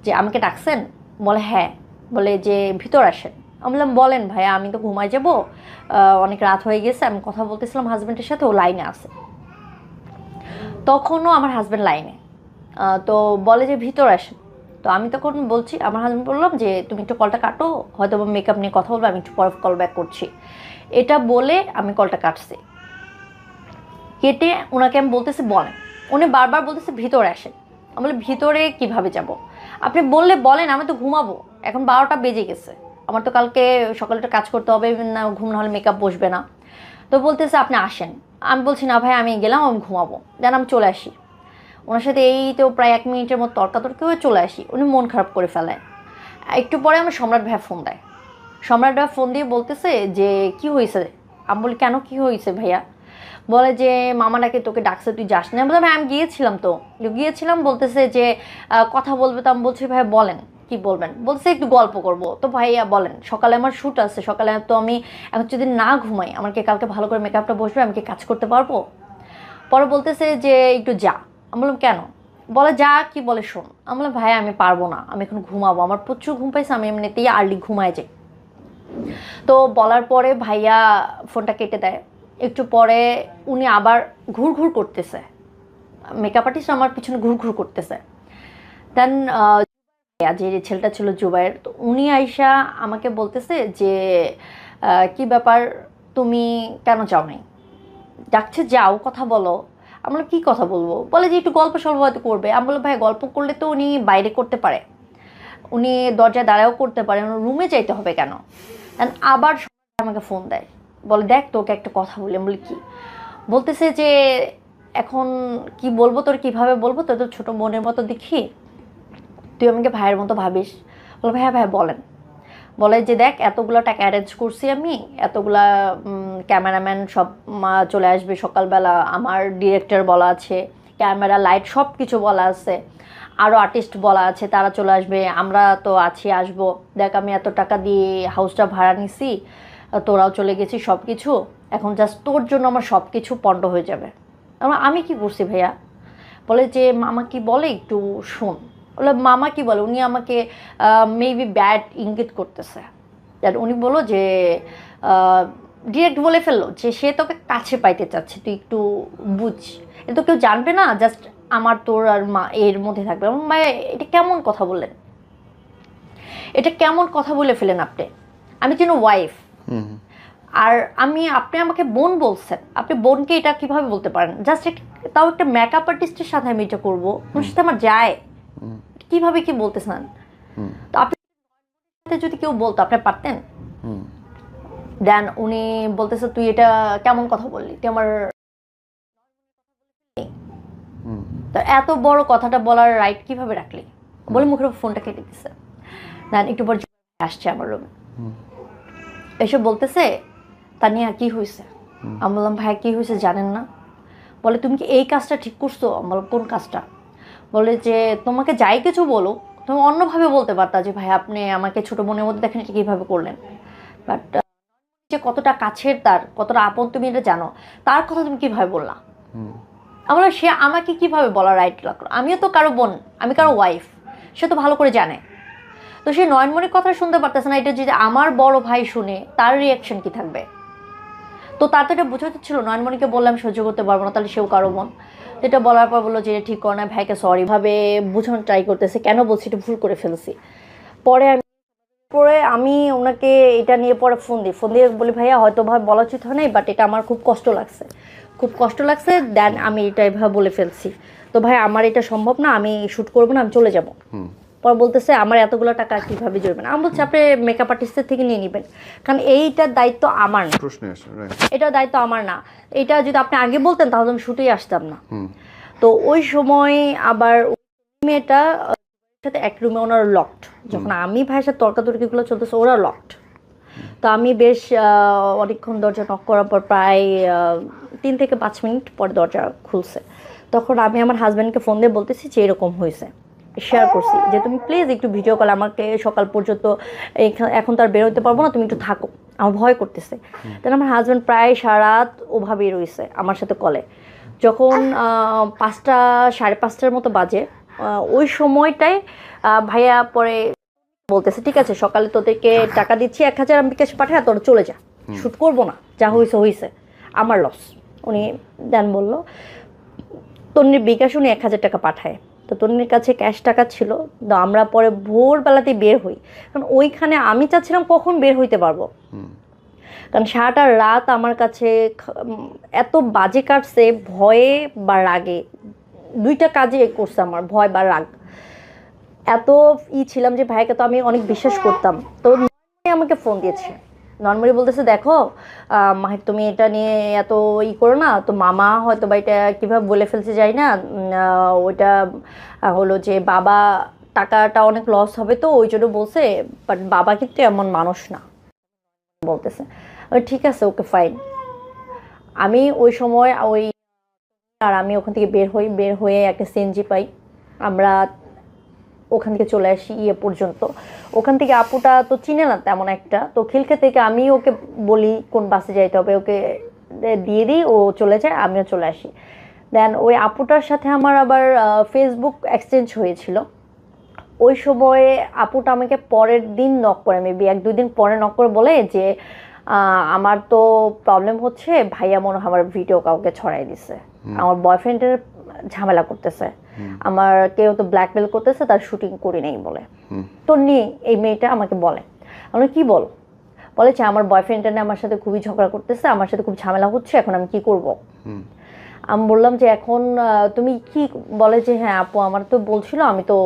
যে আমাকে ডাকছেন? বলে হ্যাঁ। বলে যে ভিতর আসেন। আমি বললাম বলেন ভাইয়া, আমি তো ঘুমাই যাবো, অনেক রাত হয়ে গেছে, আমি কথা বলতেছিলাম হাজব্যান্ডের সাথে, ও লাইনে আছে। তখনও আমার হাজব্যান্ড লাইনে। তো বলে যে ভিতর আসেন। তো আমি তখন বলছি, আমার হাজব্যান্ড বললাম যে তুমি একটু কলটা কাটো, হয়তো মেকআপ নিয়ে কথা বলবো, আমি একটু পরে কল ব্যাক করছি। এটা বলে আমি কলটা কাটছি। কেটে ওনাকে আমি বলতেছি বলেন। উনি বারবার বলতেছে ভিতরে আসেন। আমি বলি ভিতরে কিভাবে যাব? আপনি বললে বলেন, আমি তো ঘুমাবো, এখন 12টা বেজে গেছে, আমার তো কালকে সকালটা কাজ করতে হবে, না ঘুম না হলে মেকআপ বসবে না। তো বলতেছে আপনি আসেন। আমি বলছি না ভাই, আমি গেলাম, আমি ঘুমাবো, দেন আমি চলে আসি। ওনার সাথে এই তো প্রায় 1 মিনিটের মতো তর্কাতর্কি হয়ে চলে আসি। উনি মন খারাপ করে ফেলায়। একটু পরে আমার সম্রাট ভাই ফোন দেয়। সম্রাট ভাই ফোন দিয়ে বলতেছে যে কি হয়েছে? আমি বলি কেন, কি হয়েছে ভাইয়া? বলে যে মামা নাকি তোকে ডাকছে, তুই যাস না। বললাম আমি গিয়েছিলাম, তো গিয়েছিলাম। বলতেছে যে কথা বলবে। তো আমি বলছি ভাই বলেন কি বলবেন। বলছে একটু গল্প করব। তো ভাইয়া বলেন, সকালে আমার শ্যুট আছে, সকালে তো আমি এখন যদি না ঘুমাই, আমার কি কালকে ভালো করে মেকআপটা বসবে, আমি কি কাজ করতে পারবো? পরে বলতেছে যে একটু যা। আমি বললাম কেন? বলে যা, কি বলে শোন। আমি বললাম ভাইয়া আমি পারবো না, আমি এখন ঘুমাবো, আমার প্রচুর ঘুম পাইছে, আমি এমনিতেই আর্লি ঘুমায় যাই। তো বলার পরে ভাইয়া ফোনটা কেটে দেয়। একটু পরে উনি আবার ঘুরঘুর করতেছে, মেকআপ আর্টিস্ট আমার পিছনে ঘুরঘুর করতেছে। দেন যে ছেলেটা ছিল জুবাইর, তো উনি আইসা আমাকে বলতেছে যে কি ব্যাপার, তুমি কেন যাও নাই? ডাকছে যাও, কথা বলো। আমরা কি কথা বলবো? বলে যে একটু গল্প সল্প হয়তো করবে। আমি বললাম ভাই গল্প করলে তো উনি বাইরে করতে পারে, উনি দরজায় দাঁড়াও করতে পারে, রুমে যাইতে হবে কেন? আবার আমাকে ফোন দেয়, বলে দেখ তোকে একটা কথা বলি। আমি বলি কি? বলতেছে যে এখন কি বলবো, তোর কিভাবে বলবো, তোর তো ছোটো বোনের মতো দেখি, তুই আমাকে ভাইয়ের মতো ভাবিস। বলো ভাইয়া, ভাই বলেন। বলে যে দেখ এতগুলো টাকা অ্যারেঞ্জ করছি আমি, এতগুলা ক্যামেরাম্যান সব চলে আসবে সকালবেলা, আমার ডিরেক্টর বলা আছে, ক্যামেরা লাইট সব কিছু বলা আছে, আরও আর্টিস্ট বলা আছে, তারা চলে আসবে, আমরা তো আছি, আসবো। দেখ আমি এত টাকা দিয়ে হাউসটা ভাড়া নিছি, তোরাও চলে গেছি, সব কিছু এখন জাস্ট তোর জন্য আমার সব কিছু পণ্ড হয়ে যাবে। আমি কি করছি ভাইয়া? বলে যে মামা কি বলে একটু শোন। বলে মামা কি বলে? উনি আমাকে মেবি ব্যাড ইঙ্গিত করতেছে। উনি বলো যে ডিরেক্ট বলে ফেললো যে সে তোকে কাছে পাইতে চাচ্ছে, তুই একটু বুঝ, এ তো কেউ জানবে না, জাস্ট আমার তোর আর মা এর মধ্যে থাকবে। ভাই এটা কেমন কথা বললেন? এটা কেমন কথা বলে ফেলেন আপনি? আমি যেন ওয়াইফ, আর আপনি আমাকে বোন বলছেন, আপনি বোনকে এটা কিভাবে বলতে পারেন? জাস্ট তাও একটা মেকআপ আর্টিস্টের সাথে আমি এটা করবো, ওর সাথে আমার যায় কিভাবে কি বলতেছেন? তো আপনি যদি কেউ বলতো আপনি পারতেন? দেন উনি বলতেছে তুই এটা কেমন কথা বললি, তুই আমার তো এত বড় কথাটা বলার রাইট কিভাবে রাখলি? বলে মুখের ফোনটা কেটে দিচ্ছে। দেন একটু পর আসছে আমার রুমে, এসে বলতেছে তানিয়া কি হয়েছে? আমি বললাম ভাইয়া কি হয়েছে জানেন না? বলে তুমি কি এই কাজটা ঠিক করছো? আমি বললাম কোন কাজটা? বলে যে তোমাকে যাই কিছু বলো তুমি অন্যভাবে বলতে পারতা যে ভাই আপনি আমাকে ছোট বোনের মধ্যে দেখেন এটা কীভাবে করলেন, বাট যে কতটা কাছের তার কতটা আপন তুমি এটা জানো, তার কথা তুমি কীভাবে বললা? আমরা সে আমাকে কিভাবে বলা রাইট লাগলো? আমিও তো কারো বোন, আমি কারো ওয়াইফ, সে তো ভালো করে জানে। তো সে নয়নমণির কথা শুনতে পারতেছে না, এটা যদি আমার বড় ভাই শুনে তার রিয়াকশন কি থাকবে? তো তার তো এটা বোঝাতে ছিল। নয়নমণিকে বললাম সহ্য করতে পারবো না, তাহলে সেও কারো বোন। এটা বলার পর বললো যে ঠিক করে না, ভাইকে সরি ভাবে বোঝানোর ট্রাই করতেছে, কেন বলছি এটা ভুল করে ফেলছি। পরে আমি ওনাকে এটা নিয়ে পরে ফোন দিয়ে বলি ভাইয়া হয়তো ভাবে বলা উচিত হয় নাই, বাট এটা আমার খুব কষ্ট লাগছে দেন আমি এটা এভাবে বলে ফেলছি। তো ভাই আমার এটা সম্ভব না, আমি শ্যুট করবো না, আমি চলে যাবো। পর বলতেছে আমার এতগুলো টাকা কীভাবে জড়বে না। আমি বলছি আপনি মেকআপ আর্টিস্টের থেকে নিয়ে নেবেন, কারণ এইটার দায়িত্ব আমার না, এটার দায়িত্ব আমার না। এটা যদি আপনি আগে বলতেন তাহলে আমি শ্যুটেই আসতাম না। তো ওই সময় আবার মেয়েটা সাথে এক রুমে ওনার লকড, যখন আমি ভাইয়ের সাথে তর্কাতর্কিগুলো চলতেছে ওরা লকড। তো আমি বেশ অনেকক্ষণ দরজা নক করার পর প্রায় 3 থেকে 5 মিনিট পর দরজা খুলছে। তখন আমি আমার হাজব্যান্ডকে ফোন দিয়ে বলতেছি যে এরকম হয়েছে, শেয়ার করছি যে তুমি প্লিজ একটু ভিডিও কল আমাকে সকাল পর্যন্ত, এখন তার বেরোতে পারবো না, তুমি একটু থাকো, আমার ভয় করতেছে। তাহলে আমার হাজব্যান্ড প্রায় সারা রাত ওভাবেই রয়েছে আমার সাথে কলে। যখন 5টা 5:30টার মতো বাজে, ওই সময়টায় ভাইয়া পরে বলতেছে ঠিক আছে সকালে তোদেরকে টাকা দিচ্ছি 1000 আমি বিকাশে পাঠায়, তোরা চলে যা, শ্যুট করবো না, যা হয়েছে আমার লস। উনি দেন বললো তন্নির বিকাশ উনি 1000 টাকা পাঠায়। তো তন্নির কাছে ক্যাশ টাকা ছিল। তো আমরা পরে ভোরবেলাতেই বের হই, কারণ ওইখানে আমি চাচ্ছিলাম কখন বের হইতে পারবো, কারণ সারাটা রাত আমার কাছে এত বাজে কাটছে, ভয়ে বা রাগে, 2টা কাজে করছে আমার, ভয় বা রাগ। এত ছিলাম যে ভাইকে তো আমি অনেক বিশ্বাস করতাম। তো আমাকে ফোন দিয়েছে, নর্মালি বলতেছে দেখো মাহির তুমি এটা নিয়ে এত করো না, তো মামা হয়তো বা এটা কীভাবে বলে ফেলছে যাই না, ওইটা হলো যে বাবা টাকাটা অনেক লস হবে তো ওই জন্য বলছে, বাট বাবা কিন্তু এমন মানুষ না বলতেছে। ঠিক আছে ওকে ফাইন। আমি ওই সময় আমি ওখান থেকে বের হয়ে একটা সিএনজি পাই, আমরা ওখান থেকে চলে আসি পর্যন্ত। ওখান থেকে আপুটা তো চিনে না তেমন একটা, তো খিলখে থেকে আমি ওকে বলি কোন বাসে যাইতে হবে, ওকে দিয়ে দিই, ও চলে যায়, আমিও চলে আসি। দেন ওই আপুটার সাথে আমার আবার ফেসবুক এক্সচেঞ্জ হয়েছিল। ওই সময়ে আপুটা আমাকে পরের দিন নক করে, মেবি 1-2 দিন পরে নক করে বলে যে আমার তো প্রবলেম হচ্ছে, ভাইয়া মনে হয় আমার ভিডিও কাউকে ছড়াই দিছে, আমার বয়ফ্রেন্ডের ঝামেলা করতেছে, আমার কেউ তো ব্ল্যাকমেল করতেছে, তার শুটিং করি নেই বলে। তো এই মেয়েটা আমাকে বলে, আমরা কি বলো, বলেছে আমার বয়ফ্রেন্ডটা নিয়ে আমার সাথে খুবই ঝগড়া করতেছে, আমার সাথে খুব ঝামেলা হচ্ছে, এখন আমি কি করব? আমি বললাম যে এখন তুমি কি, বলে যে হ্যাঁ আপু আমার তো বলছিল আমি তো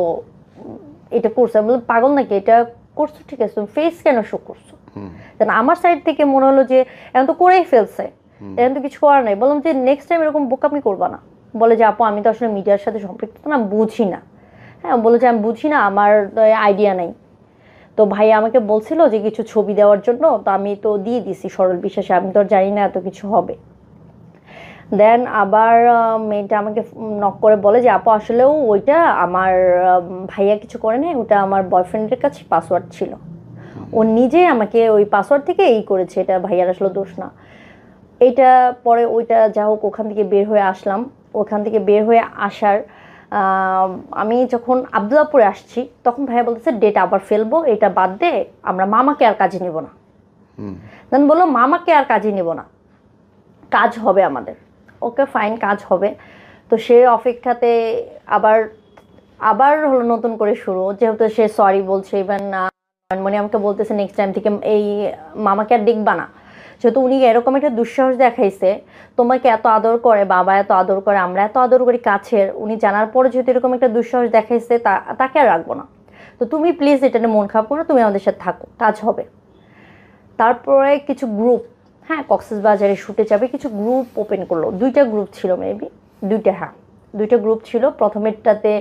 এটা করছি। আমি বললাম পাগল নাকি, এটা করছো ঠিক আছে, তুমি ফেস কেন শো করছো? কারণ আমার সাইড থেকে মনে হলো যে এখন তো করেই ফেলছে, এখন তো কিছু করার নাই। বললাম যে নেক্সট টাইম এরকম বোকামি করবা না। বলে যে আপু আমি তো আসলে মিডিয়ার সাথে সম্পৃক্ত না, বুঝি না। হ্যাঁ বলে যে আমি বুঝি না, আমার আইডিয়া নেই। তো ভাই আমাকে বলছিল যে কিছু ছবি দেওয়ার জন্য, তো আমি তো দিয়ে দিছি সরল বিশ্বাসে, আমি তো আর জানি না এত কিছু হবে। দেন আবার মেয়েটা আমাকে নক করে বলে যে আপু আসলেও ওইটা আমার ভাইয়া কিছু করে নাই, ওটা আমার বয়ফ্রেন্ডের কাছে পাসওয়ার্ড ছিল, ও নিজে আমাকে ওই পাসওয়ার্ড থেকে করেছে, এটা ভাইয়ার আসলে দোষ না। এইটা পরে ওইটা যা হোক ওখান থেকে বের হয়ে আসলাম। ওখান থেকে বের হয়ে আসার আমি যখন আব্দুল্লাহপুরে আসছি তখন ভাইয়া বলতেছে ডেট আবার ফেলবো, এটা বাদ দে, আমরা মামাকে আর কাজে নিব না। দেন বললো মামাকে আর কাজে নিব না, কাজ হবে আমাদের। ওকে ফাইন, কাজ হবে। তো সে অপেক্ষাতে আবার হলো নতুন করে শুরু, যেহেতু সে সরি বলছে, ইভেন মানে আমাকে বলতেছে নেক্সট টাইম থেকে এই মামাকে আর দেখবা না, যেহেতু উনি এরকম একটা দুঃসাহস দেখাইছে, তোমাকে এত আদর করে, বাবা এত আদর করে, আমরা এত আদর করি কাছের, উনি জানার পরে যেহেতু এরকম একটা দুঃসাহস দেখাইছে, তাকে আর রাখবো না। তো তুমি প্লিজ এটা নিয়ে মন খারাপ করো, তুমি আমাদের সাথে থাকো, কাজ হবে। তারপরে কিছু গ্রুপ, হ্যাঁ কক্সবাজারে শুটে যাবে, কিছু গ্রুপ ওপেন করলো, 2টা গ্রুপ ছিল মেবি, 2টা গ্রুপ ছিল। প্রথমেরটাতে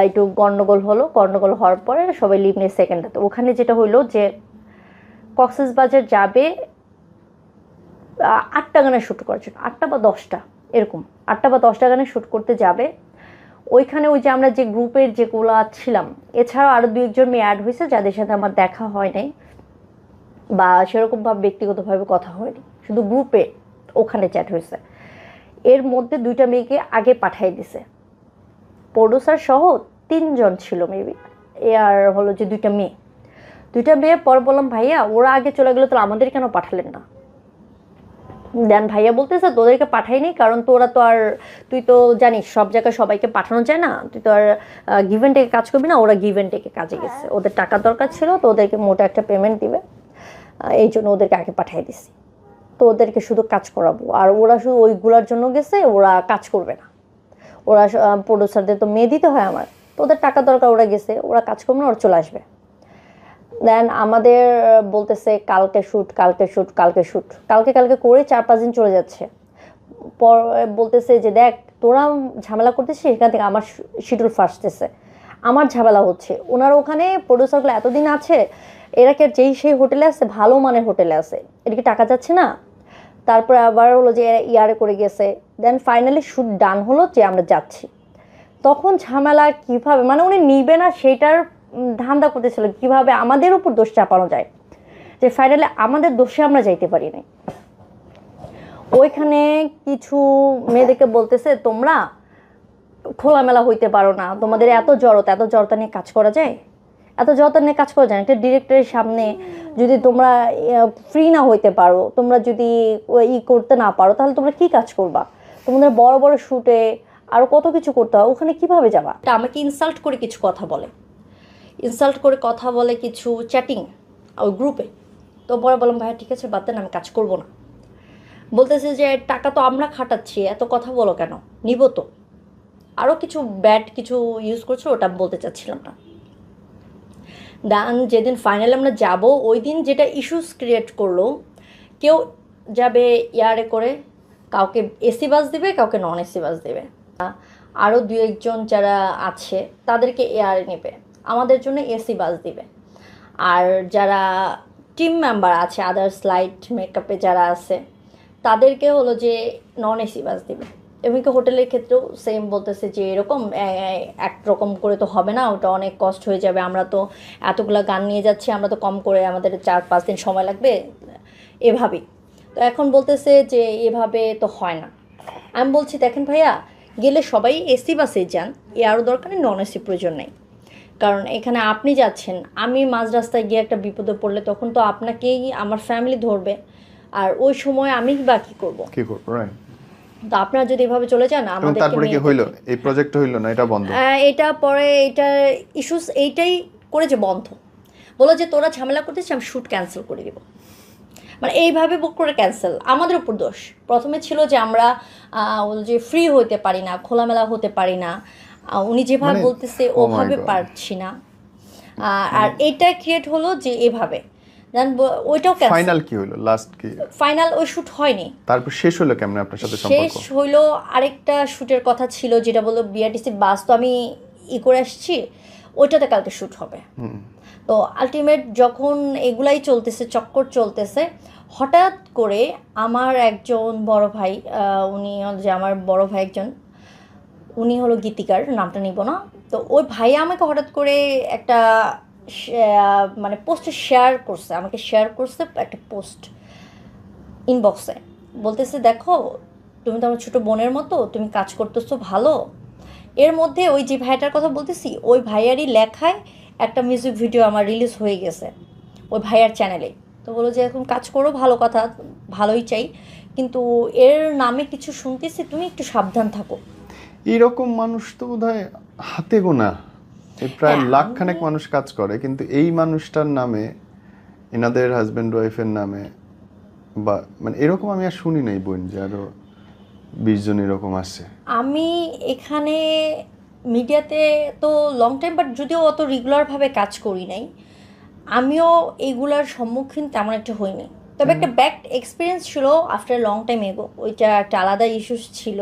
একটু গন্ডগোল হলো, গন্ডগোল হওয়ার পরে সবাই লিভ নিয়ে সেকেন্ডটাতে, ওখানে যেটা হইলো যে কক্সবাজার যাবে 8টা গানে শ্যুট করার জন্য, 8টা বা 10টা এরকম, 8টা বা 10টা গানে শ্যুট করতে যাবে। ওইখানে ওই যে আমরা যে গ্রুপের যেগুলো ছিলাম, এছাড়াও আরও 2-1 মেয়ে অ্যাড হয়েছে যাদের সাথে আমার দেখা হয় নাই বা সেরকমভাবে ব্যক্তিগতভাবে কথা হয়নি, শুধু গ্রুপে ওখানে চ্যাট হয়েছে। এর মধ্যে 2টা মেয়েকে আগে পাঠিয়ে দিছে, প্রডিউসার সহ 3 জন ছিল মেবি, আর হলো যে 2টা মেয়ে। পর বললাম ভাইয়া ওরা আগে চলে গেলো, তো আমাদের কেন পাঠালেন না? দেন ভাইয়া বলতেছে তোদেরকে পাঠাইনি, কারণ তোরা তো আর, তুই তো জানিস সব জায়গায় সবাইকে পাঠানো যায় না, তুই তো আর গিভ অ্যান্ড টেকে কাজ করবি না। ওরা গিভ অ্যান্ড টেকে কাজে গেছে, ওদের টাকা দরকার ছিল, তো ওদেরকে মোটা একটা পেমেন্ট দিবে, এই জন্য ওদেরকে আগে পাঠিয়ে দিছি। তো ওদেরকে শুধু কাজ করাবো, আর ওরা শুধু ওইগুলোর জন্য গেছে, ওরা কাজ করবে না। ওরা প্রডিউসারদের তো মেয়ে দিতে হয় আমার, তো ওদের টাকা দরকার, ওরা গেছে, ওরা কাজ করবে না, ওরা চলে আসবে। দেন আমাদের বলতেছে কালকে শ্যুট, কালকে করে 4-5 দিন চলে যাচ্ছে। পর বলতেছে যে দেখ তোরা ঝামেলা করতেছিস, এখান থেকে আমার শিডিউল ফাঁসতেছে, আমার ঝামেলা হচ্ছে। ওনার ওখানে প্রডিউসারগুলো এতদিন আছে, এরা কি যেই সেই হোটেলে আছে, ভালো মানের হোটেলে আছে, এদিকে টাকা যাচ্ছে না। তারপরে আবার হলো যে ইয়ারে করে গেছে। দেন ফাইনালি শ্যুট ডান হলো যে আমরা যাচ্ছি, তখন ঝামেলা কিভাবে, মানে উনি নিবে না সেইটার ধান্দা করতেছিল, কিভাবে আমাদের উপর দোষ চাপানো যায়, যে ফাইনালি আমাদের দোষে আমরা যাইতে পারি নাই। ওইখানে কিছু মেয়েদেরকে বলতেছে তোমরা খোলামেলা হইতে পারো না, তোমাদের এত জড়তা নিয়ে কাজ করা যায়, একটা ডিরেক্টরের সামনে যদি তোমরা ফ্রি না হইতে পারো, তোমরা যদি করতে না পারো, তাহলে তোমরা কি কাজ করবা? তোমাদের বড় বড় শ্যুটে আরও কত কিছু করতে হয়, ওখানে কিভাবে যাবা? আমাকে ইনসাল্ট করে কিছু কথা বলে, কিছু চ্যাটিং ওই গ্রুপে। তো পরে বললাম ভাইয়া ঠিক আছে বাদ দেন, আমি কাজ করবো না। বলতেছে যে টাকা তো আমরা খাটাচ্ছি, এত কথা বলো কেন, নিব তো। আরও কিছু ব্যাড কিছু ইউজ করছো, ওটা বলতে চাচ্ছিলাম না। দেন যেদিন ফাইনালি আমরা যাব, ওই দিন যেটা ইস্যুস ক্রিয়েট করলো, কেউ যাবে ইয়ারে করে, কাউকে এসি বাস দিবে, কাউকে নন এসি বাস দেবে, আরও 2-1 জন যারা আছে তাদেরকে এয়ারে নেবে, আমাদের জন্য এসি বাস দিবে। আর যারা টিম মেম্বার আছে, আদার্স লাইট মেকআপে যারা আছে, তাদেরকে হলো যে নন এসি বাস দিবে। এমনকি হোটেলের ক্ষেত্রেও সেম বলতেছে যে এরকম একরকম করে তো হবে না, ওটা অনেক কষ্ট হয়ে যাবে, আমরা তো এতগুলো গান নিয়ে যাচ্ছি, আমরা তো কম করে, আমাদের 4-5 দিন সময় লাগবে, এভাবেই। তো এখন বলতেছে যে এভাবে তো হয় না। আমি বলছি দেখেন ভাইয়া, গেলে সবাই এসি বাসে যান, আরও দরকার নেই, নন এসি প্রয়োজন নেই। কারণ এখানে আপনি যাচ্ছেন, আমি মাঝ রাস্তায় গিয়ে একটা বিপদে পড়লে তখন তো আপনাকেই আমার ফ্যামিলি ধরবে, আর ওই সময় আমি বা কী করবো, রাইট? তো আপনারা যদি এভাবে চলে যান, আমাদেরকে তারপরে কি হইলো, এই প্রজেক্ট হইলো না, এটা বন্ধ? এটা পরে এটা ইস্যুস এইটাই করে যে বন্ধ, বলো যে তোরা ঝামেলা করতেছিস, আমি শ্যুট ক্যান্সেল করে দিব। মানে এইভাবে বুক করে ক্যান্সেল, আমাদের উপর দোষ। প্রথমে ছিল যে আমরা যে ফ্রি হতে পারি না, খোলামেলা হতে পারি না, উনি যেভাবে বলতেছে ওভাবে পারছি না, আর এটা ক্রিয়েট হলো যে এভাবে। দেন ওইটাও ফাইনাল কি হলো, লাস্ট কি ফাইনাল ওই শ্যুট হয়নি। তারপর শেষ হলো কেমনে আপনার সাথে সম্পর্ক? শেষ হইলো আরেকটা শ্যুটের কথা ছিল, যেটা বললো বিআরটিসি বাস, তো আমি করে আসছি, ওইটাতে কালকে শ্যুট হবে। তো আলটিমেট যখন এগুলাই চলতেছে, চক্কর চলতেছে, হঠাৎ করে আমার একজন বড় ভাই, উনি যে আমার বড় ভাই একজন, উনি হলো গীতিকার, নামটা নিব না, তো ওই ভাই আমাকে হঠাৎ করে একটা মানে পোস্টে শেয়ার করছে একটা পোস্ট ইনবক্সে, বলতেছে দেখো তুমি তো আমার ছোটো বোনের মতো, তুমি কাজ করতেছো ভালো। এর মধ্যে ওই যে ভাইটার কথা বলতেছি, ওই ভাইয়ারই লেখায় একটা মিউজিক ভিডিও আমার রিলিজ হয়ে গেছে ওই ভাইয়ার চ্যানেলে। তো বলো যে এখন কাজ করো, ভালো কথা, ভালোই চাই, কিন্তু এর নামে কিছু শুনতেছি, তুমি একটু সাবধান থাকো। এরকম মানুষ তো বোধহয় হাতে গোনা, প্রায় লাখখানেক মানুষ কাজ করে, কিন্তু এই মানুষটার নামে, এনাদের হাজব্যান্ড ওয়াইফের নামে, বা মানে এরকম আমি আর শুনি নাই বোন, যে আরো 20 জন এরকম আছে। আমি এখানে মিডিয়াতে তো লং টাইম, বাট যদিও অত রেগুলারভাবে কাজ করি নাই, আমিও এইগুলার সম্মুখীন তেমন একটা হইনি। তবে একটা ব্যাড এক্সপিরিয়েন্স ছিল আফটার লং টাইম এগো, ওইটা একটা আলাদা ইস্যুস ছিল।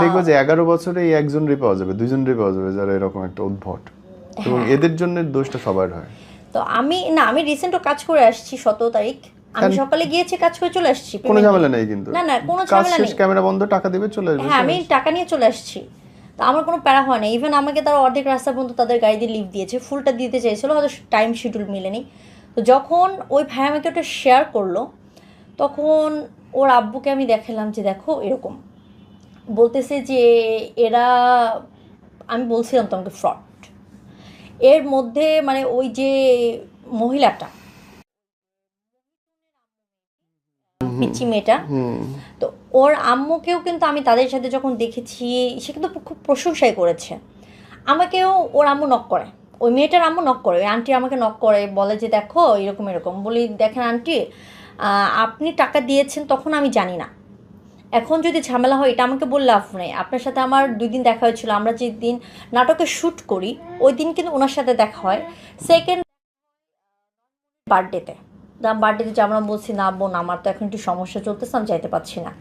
দেখবো যে 11 বছরে এই একজনই পাওয়া যাবে, 2জনই পাওয়া যাবে যারা এরকম একটা উদ্ভট, এবং এদের জন্য দোষটা সবার হয়। তো আমি রিসেন্টও কাজ করে আসছি 17 তারিখ, আমি সকালে গিয়েছি, কাজ করে চলে আসছি। কোনো ঝামেলা নেই কিন্তু, না কোনো কাজ ঝামেলা শেষ, নেই, ক্যামেরা বন্ধ, টাকা দিবে, চলে আসবে। হ্যাঁ আমি টাকা নিয়ে চলে আসছি, তো আমার কোনো প্যারা হয় না। ইভেন আমাকে তারা অর্ধেক রাস্তা পর্যন্ত তাদের গাড়ি দিয়ে লিভ দিয়েছে, ফুলটা দিতে চাইছিল, হয়তো টাইম শিডিউল মিলেনি। তো যখন ওই ভাই আমাকে ওটা শেয়ার করলো, তখন ওর আব্বুকে আমি দেখালাম যে দেখো এরকম, বলতেছে যে এরা, আমি বলছিলাম তোমাকে ফ্রড। এর মধ্যে মানে ওই যে মহিলাটা, পিচ্চি মেয়েটা, তো ওর আম্মুকেও কিন্তু আমি তাদের সাথে যখন দেখেছি, সে কিন্তু খুব প্রশংসাই করেছে। আমাকেও ওর আম্মু নক করে, ওই মেয়েটার আম্মু নক করে, ওই আন্টি আমাকে নক করে, বলে যে দেখো এরকম এরকম। বলি দেখেন আন্টি, আপনি টাকা দিয়েছেন তখন আমি জানি না, এখন যদি ঝামেলা হয় এটা আমাকে বললে লাভ নেই। আপনার সাথে আমার 2 দিন দেখা হয়েছিল, আমরা যে দিন নাটকে শ্যুট করি ওই দিন কিন্তু ওনার সাথে দেখা হয় সেকেন্ড বার্থডেতে। বার্থডেতে যে আমরা বলছি না বোন আমার তো এখন একটু সমস্যা চলতেছে, আমি যাইতে পারছি না।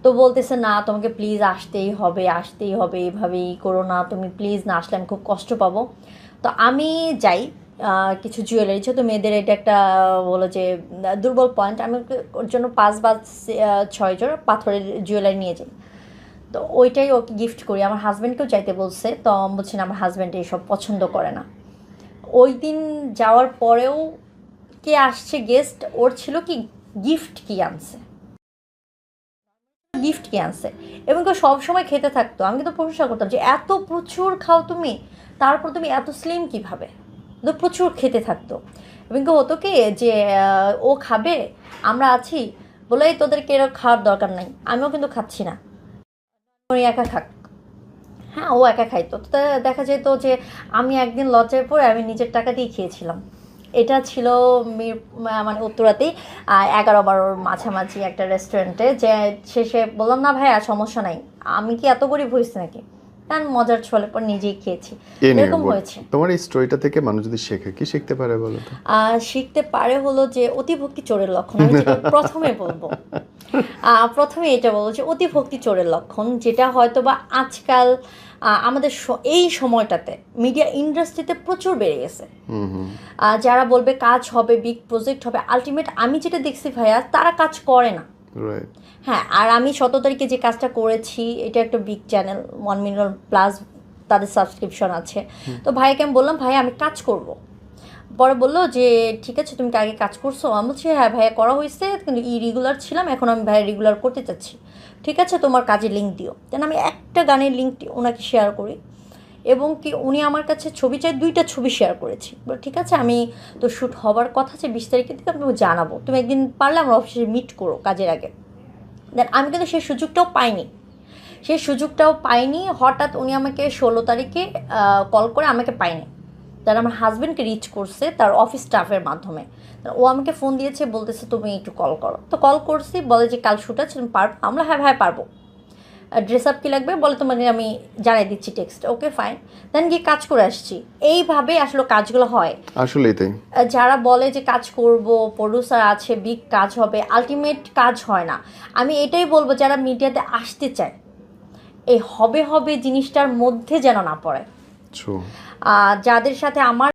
তো বলতেছে না তোমাকে প্লিজ আসতেই হবে, এইভাবেই করো না তুমি, প্লিজ না আসলে আমি খুব কষ্ট পাবো। তো আমি যাই, কিছু জুয়েলারি, যেহেতু মেয়েদের এটা একটা বলো যে দুর্বল পয়েন্ট, আমি ওর জন্য 5 বা 6 জোড়া পাথরের জুয়েলারি নিয়ে যাই। তো ওইটাই ওকে গিফট করি। আমার হাজব্যান্ডকেও চাইতে বলছে, তো আমি বলছি না আমার হাজব্যান্ড এইসব পছন্দ করে না। ওই দিন যাওয়ার পরেও কে আসছে গেস্ট, ওর ছিল কি গিফট কি আনছে, এবং কেউ সবসময় খেতে থাকতো। আমি কিন্তু প্রশংসা করতাম যে এত প্রচুর খাও তুমি, তারপর তুমি এত স্লিম কীভাবে, তো প্রচুর খেতে থাকতো। এবং কেউ হতো কি যে ও খাবে, আমরা আছি বলে তোদেরকে এরকম খাওয়ার দরকার নাই, আমিও কিন্তু খাচ্ছি না, উনি একা খাক। হ্যাঁ ও একা খাইতো। তো দেখা যেত যে আমি একদিন লজ্জায় পড়ে আমি নিজের টাকা দিয়ে খেয়েছিলাম। এটা ছিল মানে উত্তরাতেই 11-12 মাঝামাঝি একটা রেস্টুরেন্টে, যে শেষে বললাম না ভাই আর সমস্যা নাই, আমি কি এত গরিব হয়েছি নাকি, কারণ মজার ছলে পর নিজেই খেয়েছি, এরকম হয়েছে। তোমার এই স্টোরিটা থেকে মানুষ যদি শেখে, কি শিখতে পারে বলো তো? শিখতে পারে হলো যে অতিভক্তি চোরের লক্ষণ। আমি যেটা প্রথমে বলবো, প্রথমে এটা বলবো যে অতিভক্তি চোরের লক্ষণ, যেটা হয়তো বা আজকাল আমাদের এই সময়টাতে মিডিয়া ইন্ডাস্ট্রিতে প্রচুর বেড়ে গেছে। যারা বলবে কাজ হবে, বিগ প্রজেক্ট হবে, আলটিমেট আমি যেটা দেখছি ভাইয়া তারা কাজ করে না। হ্যাঁ, আর আমি 17 তারিখে যে কাজটা করেছি, এটা একটা বিগ চ্যানেল, 1 মিলিয়ন প্লাস তাদের সাবস্ক্রিপশন আছে। তো ভাইকে আমি বললাম ভাই আমি কাজ করব। পরে বললো যে ঠিক আছে তুমি কি আগে কাজ করছো, আমি বলছি হ্যাঁ ভাইয়া করা হয়েছে, কিন্তু ইরেগুলার ছিলাম, এখন আমি ভাইয়া রেগুলার করতে চাচ্ছি। ঠিক আছে তোমার কাজের লিঙ্ক দিও। দেন আমি একটা গানের লিঙ্ক ওনাকে শেয়ার করি, এবং কি উনি আমার কাছে ছবি চাই, 2টা ছবি শেয়ার করেছি। ঠিক আছে আমি তো শ্যুট হবার কথা আছে 20 তারিখের দিকে, আমি জানাবো, তুমি একদিন পারলে আমার অফিসে মিট করো কাজের আগে। দেন আমি কিন্তু সেই সুযোগটাও পাইনি। হঠাৎ উনি আমাকে 16 তারিখে কল করে, আমাকে পাইনি, তার আমার হাজব্যান্ডকে রিচ করছে তার অফিস স্টাফের মাধ্যমে। ও আমাকে ফোন দিয়েছে, বলতেছে তুমি একটু কল করো। তো কল করছি, বলে যে কাল শ্যুট আছে তুমি পারবো, আমরা হ্যাঁ ভাই পারবো। ড্রেস আপ কী লাগবে বলে তোমাকে আমি জানাই দিচ্ছি টেক্সট, ওকে ফাইন। দেন গিয়ে কাজ করে আসছি। এইভাবে আসলে কাজগুলো হয় আসলেই তাই। যারা বলে যে কাজ করব, প্রডিউসার আছে, বিগ কাজ হবে, আলটিমেট কাজ হয় না। আমি এটাই বলবো যারা মিডিয়াতে আসতে চায়, এই হবে জিনিসটার মধ্যে যেন না পড়ে। যাদের সাথে আমার